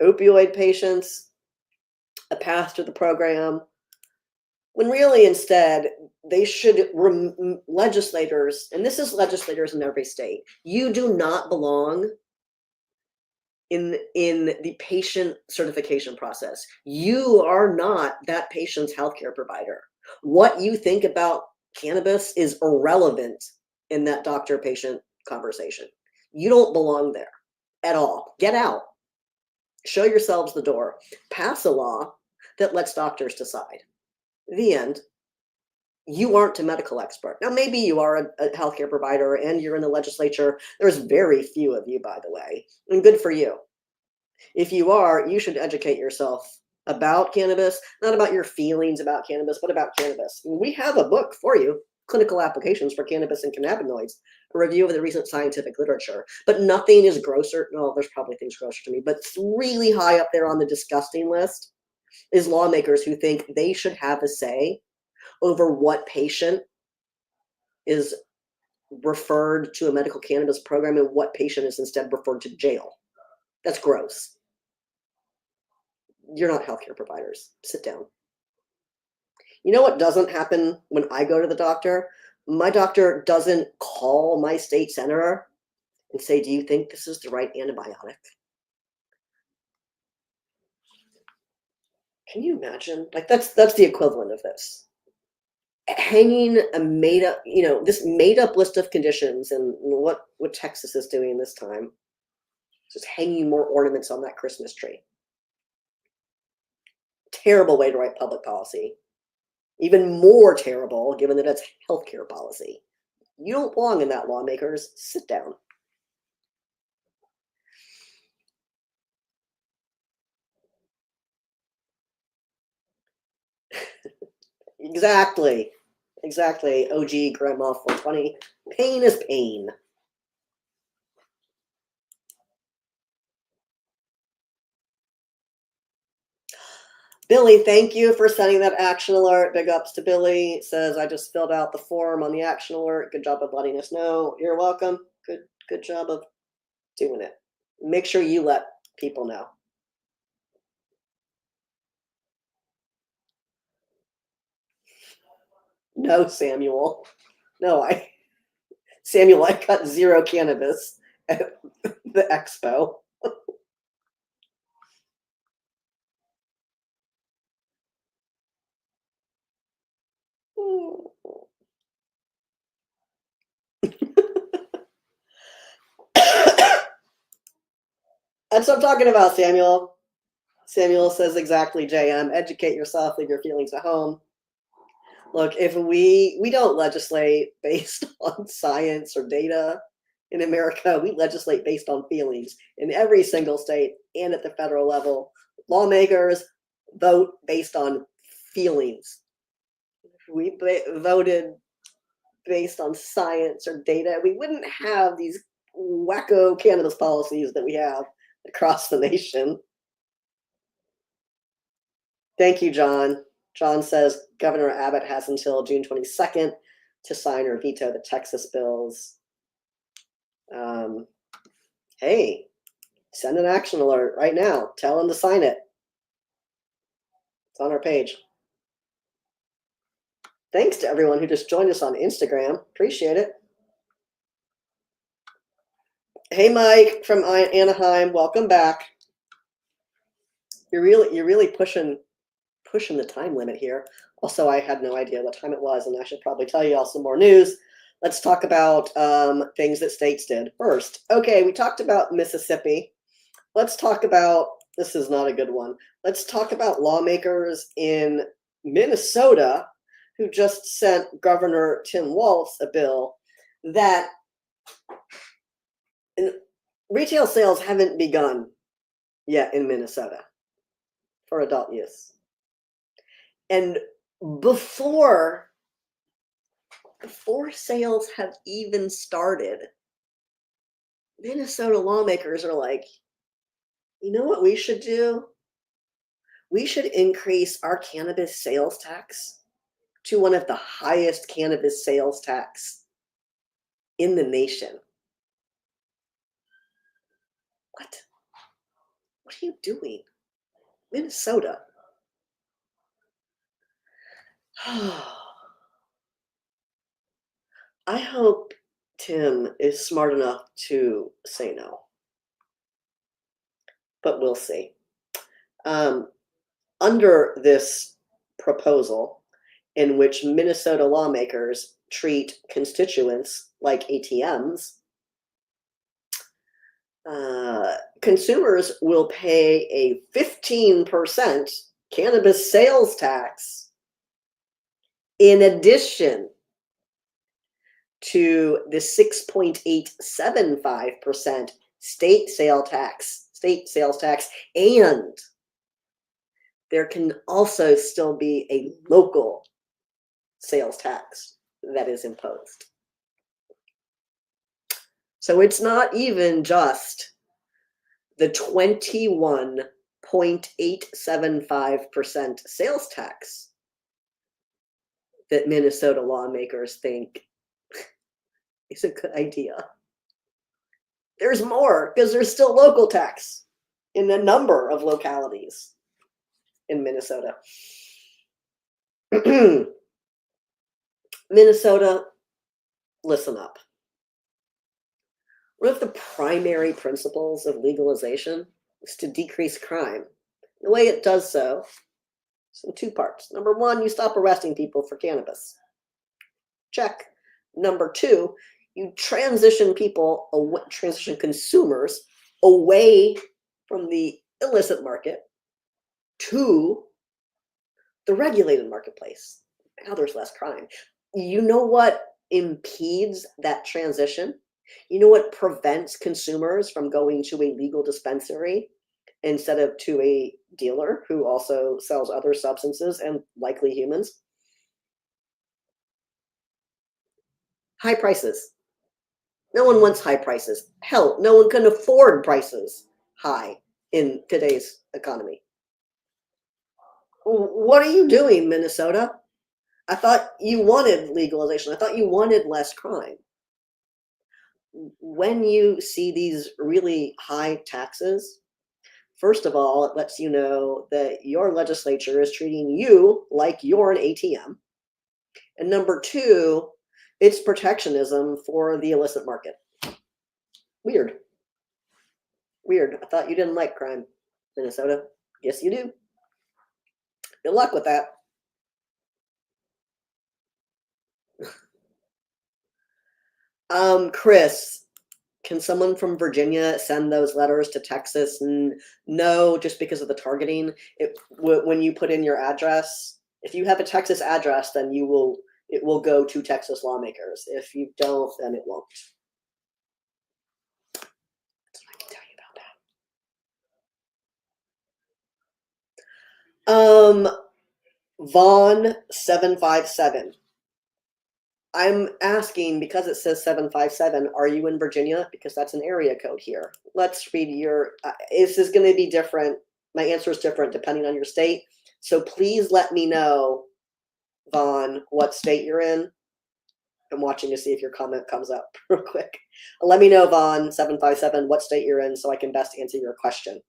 opioid patients a path to the program, when really instead they should, legislators, and this is legislators in every state, you do not belong in the patient certification process. You are not that patient's healthcare provider. What you think about cannabis is irrelevant in that doctor-patient conversation. You don't belong there at all. Get out. Show yourselves the door. Pass a law that lets doctors decide. The end. You aren't a medical expert. Now, maybe you are a healthcare provider and you're in the legislature. There's very few of you, by the way, and good for you. If you are, you should educate yourself about cannabis, not about your feelings about cannabis, but about cannabis. And we have a book for you, Clinical Applications for Cannabis and Cannabinoids, a review of the recent scientific literature. But nothing is grosser. No, there's probably things grosser to me, but really high up there on the disgusting list is lawmakers who think they should have a say over what patient is referred to a medical cannabis program and what patient is instead referred to jail. That's gross. You're not healthcare providers. Sit down. You know what doesn't happen when I go to the doctor? My doctor doesn't call my state senator and say, do you think this is the right antibiotic? Can you imagine? Like that's the equivalent of this. Hanging a made up, this made up list of conditions, and what Texas is doing this time, just hanging more ornaments on that Christmas tree. Terrible way to write public policy. Even more terrible, given that it's healthcare policy. You don't belong in that, lawmakers. Sit down. Exactly. OG Grandma 420. Pain is pain. Billy, thank you for sending that action alert. Big ups to Billy. It says, I just filled out the form on the action alert. Good job of letting us know. You're welcome. Good job of doing it. Make sure you let people know. No, Samuel. No, Samuel, I cut 0 cannabis at the expo. That's what I'm talking about, Samuel. Samuel says exactly, JM. Educate yourself, leave your feelings at home. Look, if we don't legislate based on science or data in America, we legislate based on feelings in every single state and at the federal level. Lawmakers vote based on feelings. If we voted based on science or data, we wouldn't have these wacko cannabis policies that we have across the nation. Thank you, John. John says Governor Abbott has until June 22nd to sign or veto the Texas bills. Hey, send an action alert right now. Tell him to sign it. It's on our page. Thanks to everyone who just joined us on Instagram. Appreciate it. Hey, Mike from Anaheim. Welcome back. You're really pushing the time limit here. Also, I had no idea what time it was, and I should probably tell you all some more news. Let's talk about things that states did first. Okay, we talked about Mississippi. Let's talk about, this is not a good one. Let's talk about lawmakers in Minnesota who just sent Governor Tim Walz a bill that retail sales haven't begun yet in Minnesota for adult use. And before sales have even started, Minnesota lawmakers are like, you know what we should do? We should increase our cannabis sales tax to one of the highest cannabis sales tax in the nation. What? What are you doing? Minnesota. I hope Tim is smart enough to say no, but we'll see. Under this proposal, in which Minnesota lawmakers treat constituents like ATMs, consumers will pay a 15% cannabis sales tax in addition to the 6.875% state sales tax, and there can also still be a local sales tax that is imposed. So it's not even just the 21.875% sales tax that Minnesota lawmakers think is a good idea. There's more, because there's still local tax in a number of localities in Minnesota. Minnesota, listen up. One of the primary principles of legalization is to decrease crime. The way it does so is in two parts. Number one, you stop arresting people for cannabis. Check. Number two, you transition consumers away from the illicit market to the regulated marketplace. Now there's less crime. You know what impedes that transition? You know what prevents consumers from going to a legal dispensary instead of to a dealer who also sells other substances and likely humans? High prices. No one wants high prices. Hell, no one can afford prices high in today's economy. What are you doing, Minnesota? I thought you wanted legalization. I thought you wanted less crime. When you see these really high taxes, first of all, it lets you know that your legislature is treating you like you're an ATM. And number two, it's protectionism for the illicit market. Weird. Weird. I thought you didn't like crime, Minnesota. Yes, you do. Good luck with that. Chris, can someone from Virginia send those letters to Texas? No, just because of the targeting. When you put in your address, if you have a Texas address, then it will go to Texas lawmakers. If you don't, then it won't. That's what I can tell you about that. Vaughn 757. I'm asking because it says 757, are you in Virginia? Because that's an area code here. Let's read your, this is going to be different. My answer is different depending on your state. So please let me know, Vaughn, what state you're in. I'm watching to see if your comment comes up real quick. Let me know, Vaughn 757, what state you're in so I can best answer your question.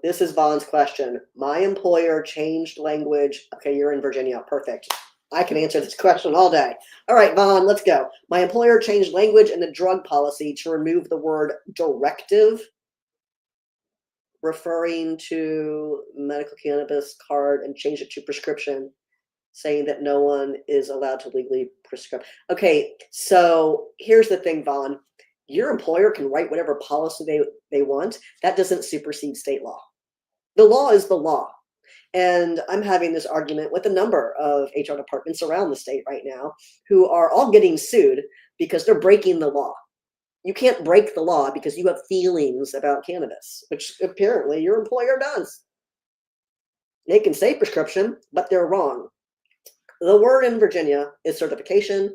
This is Vaughn's question. My employer changed language. Okay, you're in Virginia. Perfect. I can answer this question all day. All right, Vaughn, let's go. My employer changed language in the drug policy to remove the word directive, referring to medical cannabis card, and change it to prescription, saying that no one is allowed to legally prescribe. Okay, so here's the thing, Vaughn. Your employer can write whatever policy they want. That doesn't supersede state law. The law is the law. And I'm having this argument with a number of HR departments around the state right now who are all getting sued because they're breaking the law. You can't break the law because you have feelings about cannabis, which apparently your employer does. They can say prescription, but they're wrong. The word in Virginia is certification.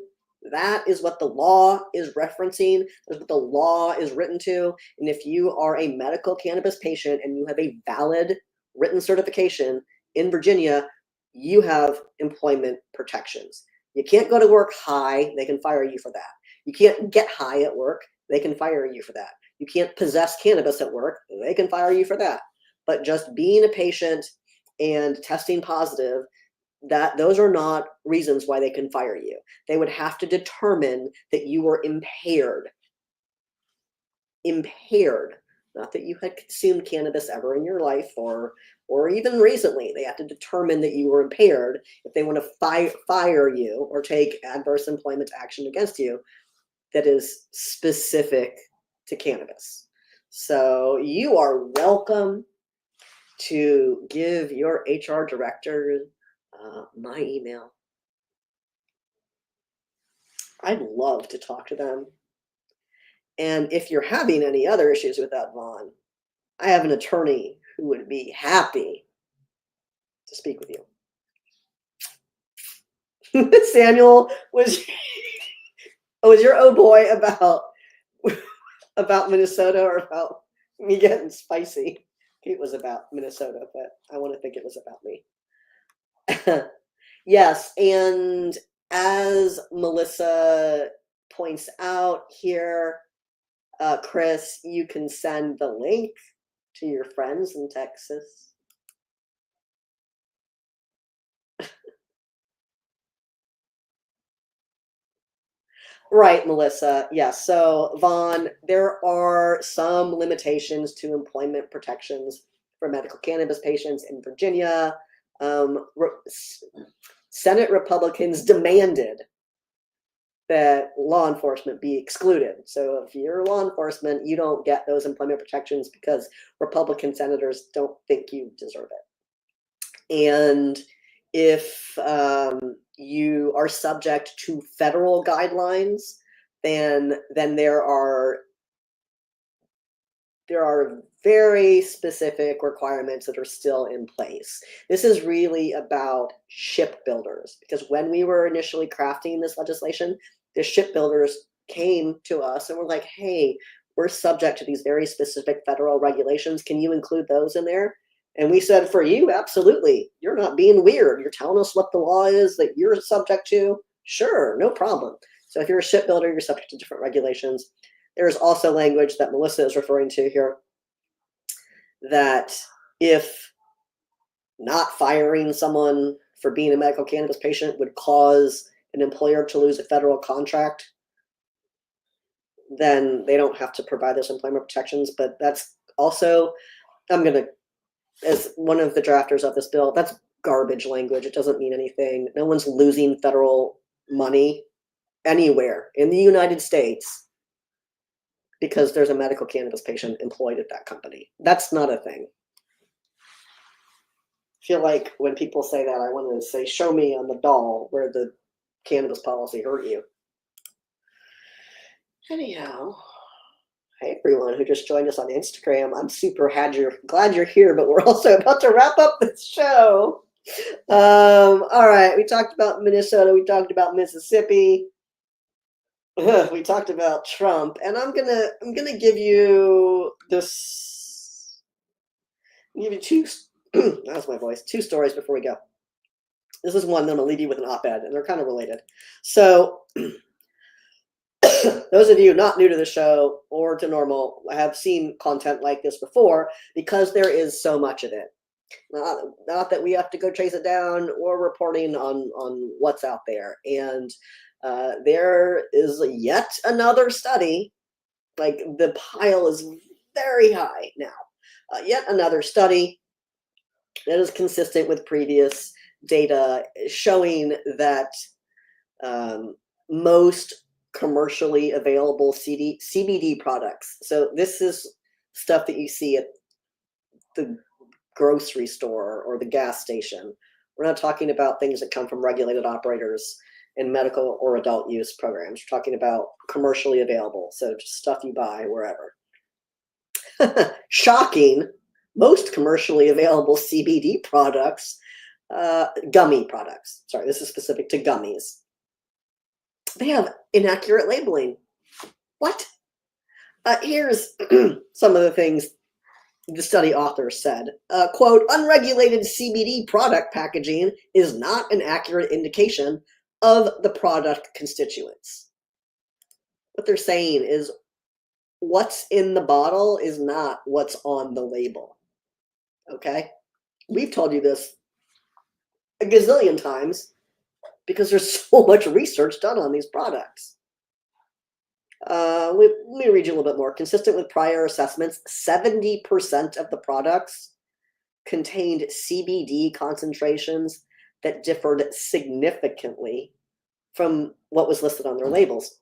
That is what the law is referencing. That's what the law is written to. And if you are a medical cannabis patient and you have a valid written certification in Virginia, you have employment protections. You can't go to work high. They can fire you for that. You can't get high at work. They can fire you for that. You can't possess cannabis at work. They can fire you for that. But just being a patient and testing positive, those are not reasons why they can fire you. They would have to determine that you were impaired. Not that you had consumed cannabis ever in your life or even recently. They have to determine that you were impaired if they want to fire you or take adverse employment action against you that is specific to cannabis. So you are welcome to give your HR director my email. I'd love to talk to them. And if you're having any other issues with that, Vaughn, I have an attorney who would be happy to speak with you. Samuel, was your oh boy about Minnesota or about me getting spicy? It was about Minnesota, but I want to think it was about me. Yes, and as Melissa points out here, Chris, you can send the link to your friends in Texas. Right, Melissa. Yes. So, Vaughn, there are some limitations to employment protections for medical cannabis patients in Virginia. Senate Republicans demanded that law enforcement be excluded. So if you're law enforcement, you don't get those employment protections because Republican senators don't think you deserve it. And if you are subject to federal guidelines, then there are very specific requirements that are still in place. This is really about shipbuilders, because when we were initially crafting this legislation, the shipbuilders came to us and were like, hey, we're subject to these very specific federal regulations. Can you include those in there? And we said, for you, absolutely. You're not being weird. You're telling us what the law is that you're subject to. Sure, no problem. So if you're a shipbuilder, you're subject to different regulations. There's also language that Melissa is referring to here that if not firing someone for being a medical cannabis patient would cause an employer to lose a federal contract, then they don't have to provide those employment protections. But that's also, I'm going to, as one of the drafters of this bill, that's garbage language. It doesn't mean anything. No one's losing federal money anywhere in the United States because there's a medical cannabis patient employed at that company. That's not a thing. I feel like when people say that, I want to say, show me on the doll where the cannabis policy hurt you. Anyhow, hey everyone who just joined us on Instagram. I'm super glad you're here, but we're also about to wrap up this show. All right, we talked about Minnesota, we talked about Mississippi, we talked about Trump, and I'm gonna give you this. Give you two. That's my voice. Two stories before we go. This is one that I'm gonna leave you with an op-ed, and they're kind of related. So. Those of you not new to the show or to NORML have seen content like this before because there is so much of it. Not that we have to go chase it down or reporting on what's out there. And there is yet another study, like the pile is very high now. Yet another study that is consistent with previous data showing that most commercially available CBD products. So this is stuff that you see at the grocery store or the gas station. We're not talking about things that come from regulated operators in medical or adult use programs. We're talking about commercially available, so just stuff you buy wherever. Shocking, most commercially available CBD products, gummy products. Sorry, this is specific to gummies. They have inaccurate labeling. What? Here's some of the things the study authors said. Quote, unregulated CBD product packaging is not an accurate indication of the product constituents. What they're saying is what's in the bottle is not what's on the label. Okay? We've told you this a gazillion times, because there's so much research done on these products. Let me read you a little bit more. Consistent with prior assessments, 70% of the products contained CBD concentrations that differed significantly from what was listed on their labels.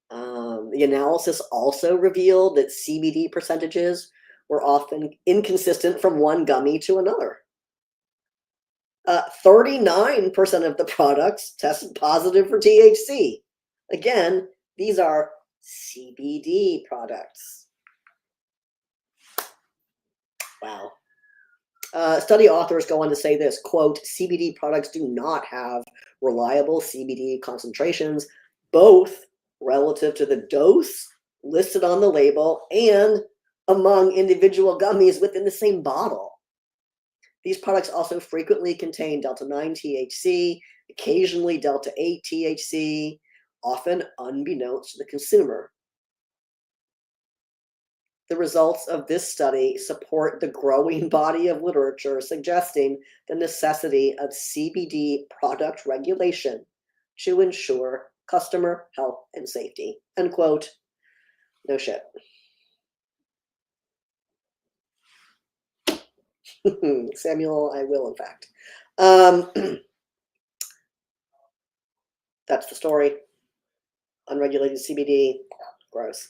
The analysis also revealed that CBD percentages were often inconsistent from one gummy to another. 39% of the products tested positive for THC. Again, these are CBD products. Wow. Study authors go on to say this, quote, CBD products do not have reliable CBD concentrations, both relative to the dose listed on the label and among individual gummies within the same bottle. These products also frequently contain Delta-9 THC, occasionally Delta-8 THC, often unbeknownst to the consumer. The results of this study support the growing body of literature suggesting the necessity of CBD product regulation to ensure customer health and safety. End quote. No shit. Samuel, I will, in fact. That's the story. Unregulated CBD, gross.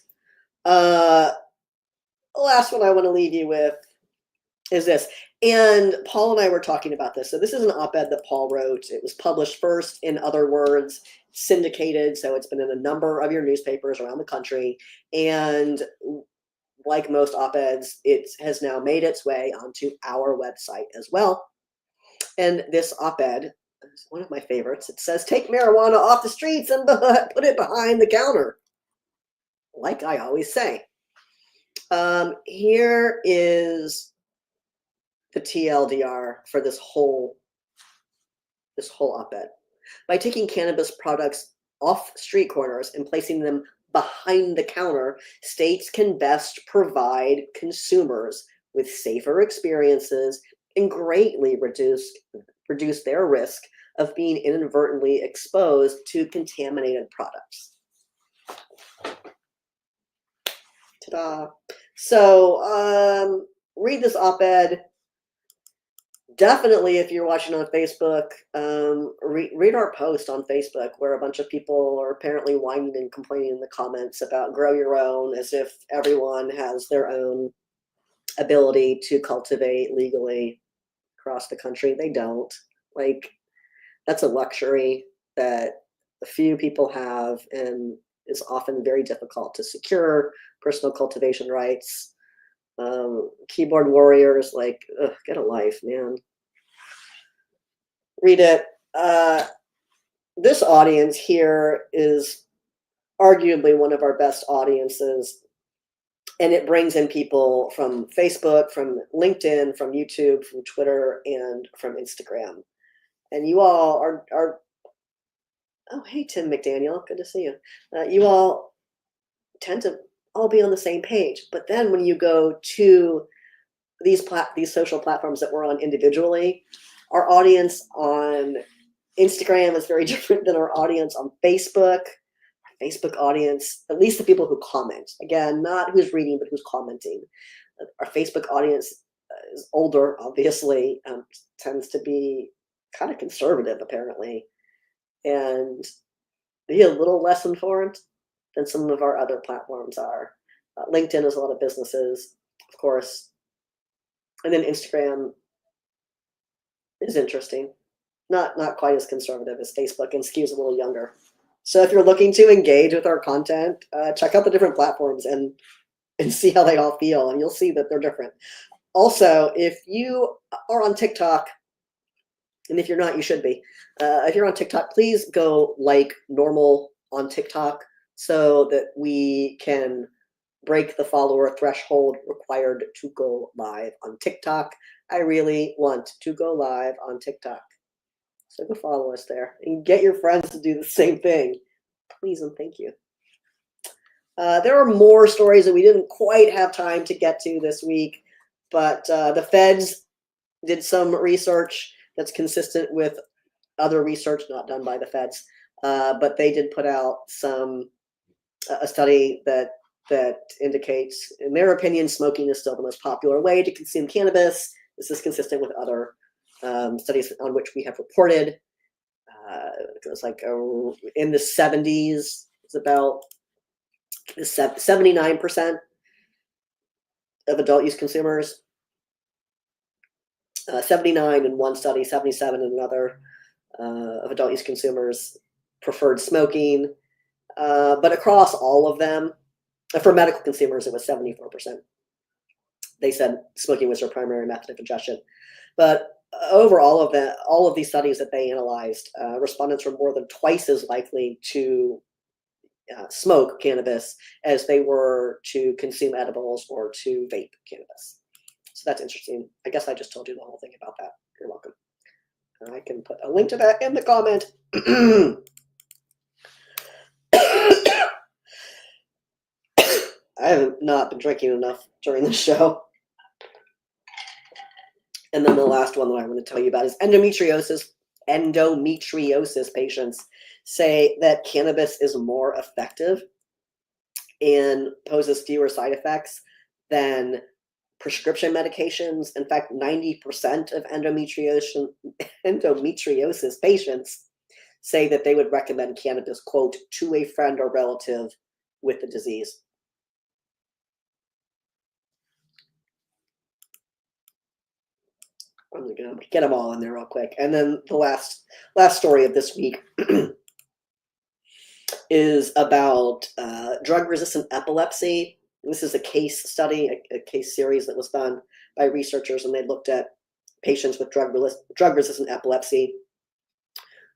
The last one I want to leave you with is this. And Paul and I were talking about this. So this is an op-ed that Paul wrote. It was published first in Other Words, syndicated. So it's been in a number of your newspapers around the country. And like most op-eds, it has now made its way onto our website as well. And this op-ed is one of my favorites. It says, take marijuana off the streets and put it behind the counter. Like I always say. Here is the TLDR for this whole op-ed. By taking cannabis products off street corners and placing them behind the counter, states can best provide consumers with safer experiences and greatly reduce their risk of being inadvertently exposed to contaminated products. Ta-da. So read this op-ed. Definitely, if you're watching on Facebook, read our post on Facebook where a bunch of people are apparently whining and complaining in the comments about grow your own, as if everyone has their own ability to cultivate legally across the country. They don't. Like, that's a luxury that a few people have and is often very difficult to secure personal cultivation rights. Keyboard warriors, like, ugh, get a life, man. Read it. This audience here is arguably one of our best audiences, and it brings in people from Facebook, from LinkedIn, from YouTube, from Twitter, and from Instagram. And you all are oh, hey, Tim McDaniel, good to see you. You all tend to all be on the same page. But then when you go to these social platforms that we're on individually, our audience on Instagram is very different than our audience on Facebook. Our Facebook audience, at least the people who comment, again, not who's reading, but who's commenting. Our Facebook audience is older, obviously, tends to be kind of conservative, apparently, and be a little less informed than some of our other platforms are. LinkedIn is a lot of businesses, of course. And then Instagram is interesting. Not quite as conservative as Facebook, and skews a little younger. So if you're looking to engage with our content, check out the different platforms and see how they all feel, and you'll see that they're different. Also, if you are on TikTok, and if you're not, you should be. If you're on TikTok, please go like NORML on TikTok so that we can break the follower threshold required to go live on TikTok. I really want to go live on TikTok. So go follow us there and get your friends to do the same thing. Please and thank you. There are more stories that we didn't quite have time to get to this week, but the feds did some research that's consistent with other research not done by the feds, but they did put out a study that indicates, in their opinion, smoking is still the most popular way to consume cannabis. This is consistent with other studies on which we have reported. It was like in the 70s, it's about 79% of adult use consumers. 79 in one study, 77 in another of adult use consumers preferred smoking. But across all of them, for medical consumers, it was 74%. They said smoking was their primary method of ingestion. But over all of these studies that they analyzed, respondents were more than twice as likely to smoke cannabis as they were to consume edibles or to vape cannabis. So that's interesting. I guess I just told you the whole thing about that. You're welcome. And I can put a link to that in the comment. I have not been drinking enough during the show. And then the last one that I want to tell you about is endometriosis. Endometriosis patients say that cannabis is more effective and poses fewer side effects than prescription medications. In fact, 90% of endometriosis patients say that they would recommend cannabis, quote, to a friend or relative with the disease. I'm gonna get them all in there real quick. And then the last story of this week is about drug-resistant epilepsy. This is a case study, a case series that was done by researchers, and they looked at patients with drug-resistant epilepsy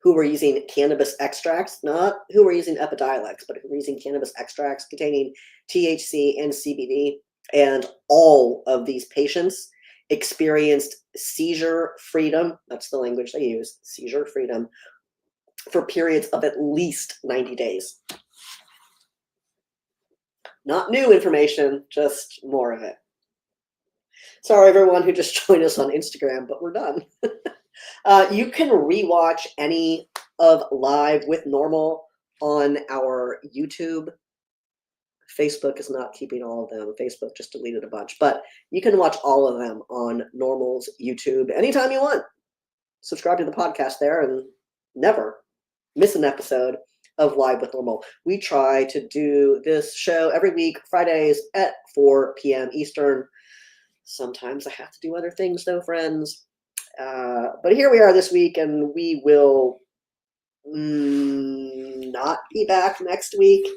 who were using cannabis extracts, not who were using Epidiolex, but who were using cannabis extracts containing THC and CBD. And all of these patients experienced seizure freedom. That's the language they use, seizure freedom, for periods of at least 90 days. Not new information, just more of it. Sorry, everyone who just joined us on Instagram, but we're done. You can rewatch any of Live with Normal on our YouTube. Facebook is not keeping all of them. Facebook just deleted a bunch, but you can watch all of them on Normal's YouTube anytime you want. Subscribe to the podcast there and never miss an episode of Live with Normal. We try to do this show every week, Fridays at 4 p.m. Eastern. Sometimes I have to do other things, though, friends. But here we are this week, and we will not be back next week.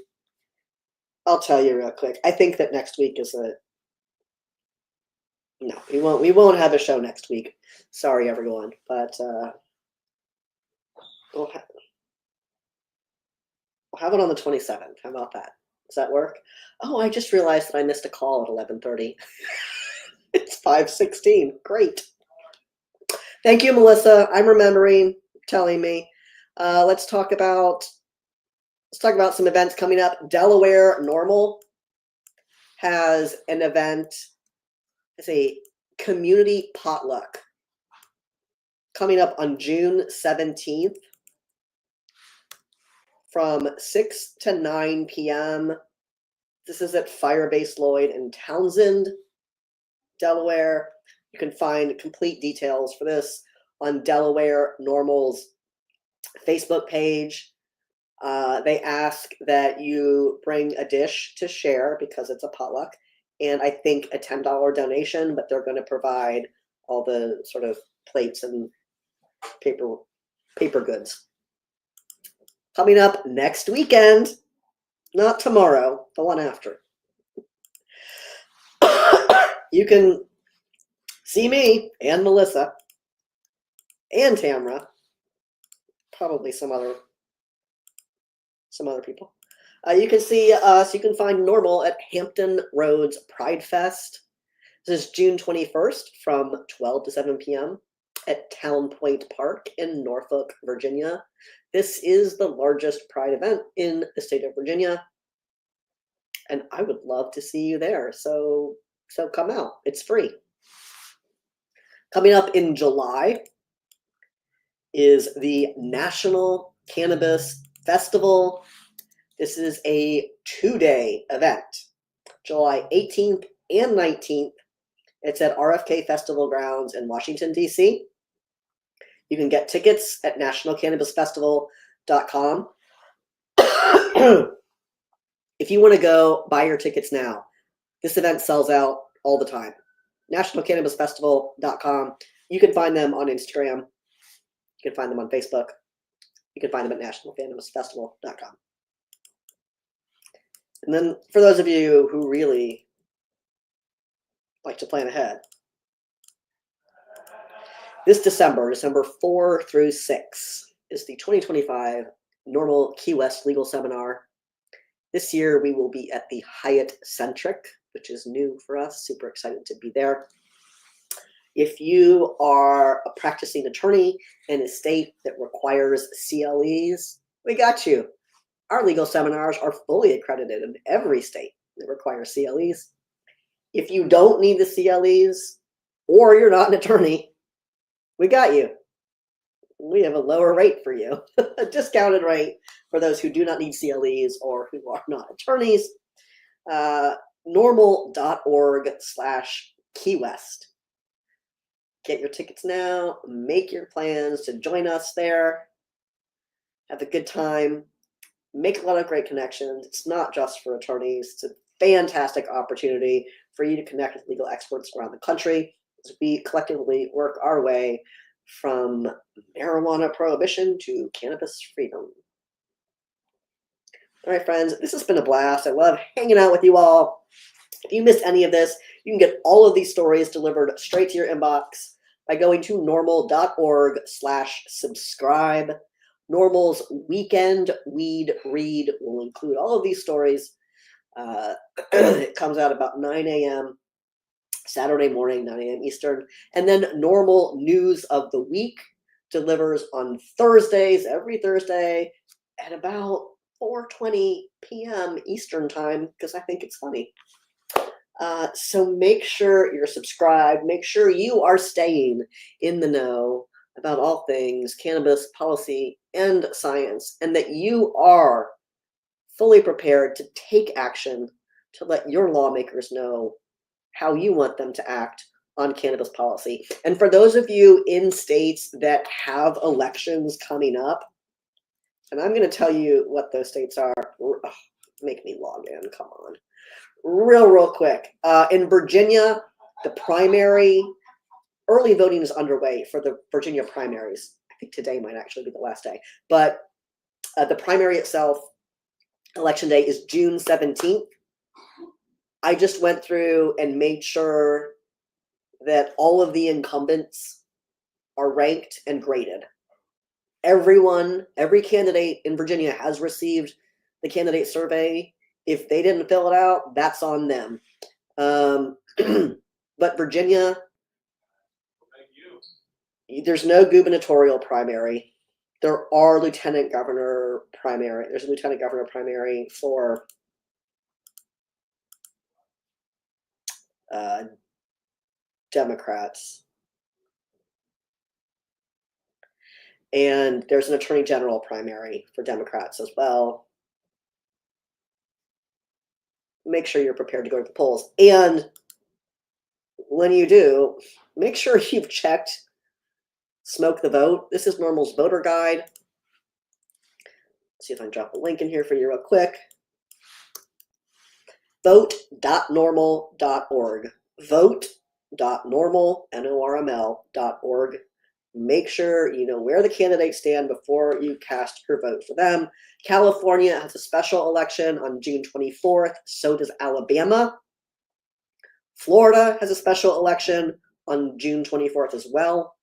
I'll tell you real quick. I think that next week is no. We won't have a show next week. Sorry, everyone, but we'll have it on the 27th. How about that? Does that work? Oh, I just realized that I missed a call at 11:30. It's 5:16. Great. Thank you, Melissa. I'm remembering, telling me. Let's talk about some events coming up. Delaware NORML has an event. It's a community potluck coming up on June 17th from 6 to 9 p.m. This is at Firebase Lloyd in Townsend, Delaware. You can find complete details for this on Delaware NORML's Facebook page. They ask that you bring a dish to share because it's a potluck, and I think a $10 donation, but they're going to provide all the sort of plates and paper goods. Coming up next weekend, not tomorrow, the one after. You can see me and Melissa and Tamra, probably some other people. You can see us, you can find NORML at Hampton Roads Pride Fest. This is June 21st from 12 to 7 p.m. at Town Point Park in Norfolk, Virginia. This is the largest Pride event in the state of Virginia, and I would love to see you there. So come out. It's free. Coming up in July is the National Cannabis Festival. This is a 2-day event, July 18th and 19th. It's at RFK Festival Grounds in Washington, D.C. You can get tickets at nationalcannabisfestival.com. If you want to go, buy your tickets now. This event sells out all the time. nationalcannabisfestival.com. You can find them on Instagram. You can find them on Facebook. You can find them at nationalcannabisfestival.com. And then for those of you who really like to plan ahead, this December 4 through 6, is the 2025 NORML Key West Legal Seminar. This year we will be at the Hyatt Centric, which is new for us. Super excited to be there. If you are a practicing attorney in a state that requires CLEs, we got you. Our legal seminars are fully accredited in every state that requires CLEs. If you don't need the CLEs or you're not an attorney, we got you. We have a lower rate for you, a discounted rate for those who do not need CLEs or who are not attorneys. NORML.org/Key West. Get your tickets now. Make your plans to join us there. Have a good time. Make a lot of great connections. It's not just for attorneys. It's a fantastic opportunity for you to connect with legal experts around the country as we collectively work our way from marijuana prohibition to cannabis freedom. All right, friends, this has been a blast. I love hanging out with you all. If you missed any of this, you can get all of these stories delivered straight to your inbox by going to norml.org/subscribe. NORML's Weekend Weed Read will include all of these stories. It comes out about 9 a.m. Saturday morning, 9 a.m. Eastern. And then NORML News of the Week delivers on Thursdays, every Thursday at about 4:20 p.m. Eastern time, because I think it's funny. So make sure you're subscribed. Make sure you are staying in the know about all things cannabis policy and science, and that you are fully prepared to take action to let your lawmakers know how you want them to act on cannabis policy. And for those of you in states that have elections coming up, and I'm going to tell you what those states are. Ugh, make me log in, come on. Real quick. In Virginia, the primary, early voting is underway for the Virginia primaries. I think today might actually be the last day. But the primary itself, election day is June 17th. I just went through and made sure that all of the incumbents are ranked and graded. Every candidate in Virginia has received the candidate survey. If they didn't fill it out, that's on them. But Virginia, there's no gubernatorial primary. There are lieutenant governor primary. There's a lieutenant governor primary for Democrats. And there's an attorney general primary for Democrats as well. Make sure you're prepared to go to the polls. And when you do, make sure you've checked Smoke the Vote. This is NORML's voter guide. Let's see if I can drop a link in here for you real quick. Vote.norml.org. Vote.norml, NORML.org. Make sure you know where the candidates stand before you cast your vote for them. California has a special election on June 24th. So does Alabama. Florida has a special election on June 24th as well.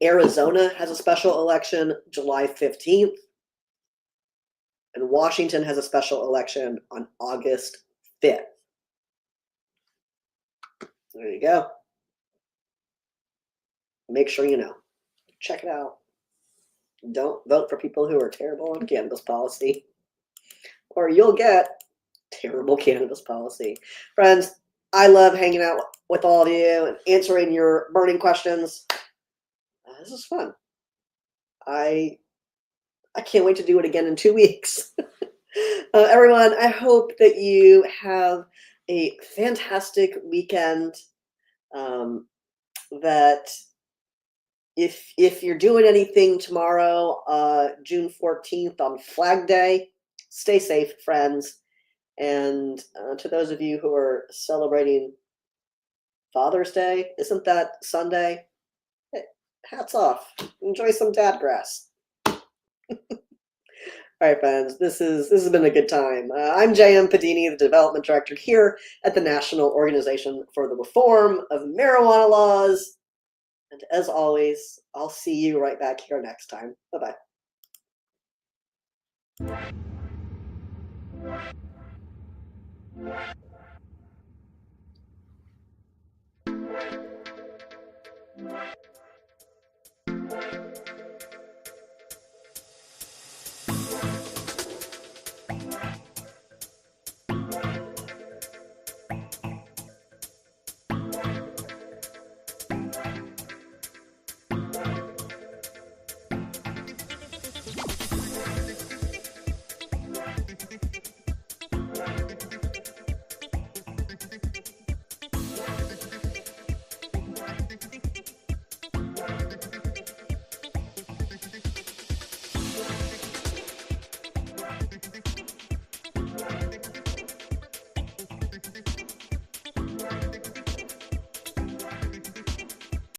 Arizona has a special election July 15th. And Washington has a special election on August 5th. There you go. Make sure you know. Check it out. Don't vote for people who are terrible on cannabis policy, or you'll get terrible cannabis policy. Friends, I love hanging out with all of you and answering your burning questions. This is fun. I can't wait to do it again in 2 weeks. Everyone, I hope that you have a fantastic weekend. That if you're doing anything tomorrow, June 14th on Flag Day, stay safe, friends. And to those of you who are celebrating Father's Day, isn't that Sunday? Hey, hats off. Enjoy some dad grass. All right, friends, this has been a good time. I'm J.M. Padini, the Development Director here at the National Organization for the Reform of Marijuana Laws. And as always, I'll see you right back here next time. Bye-bye.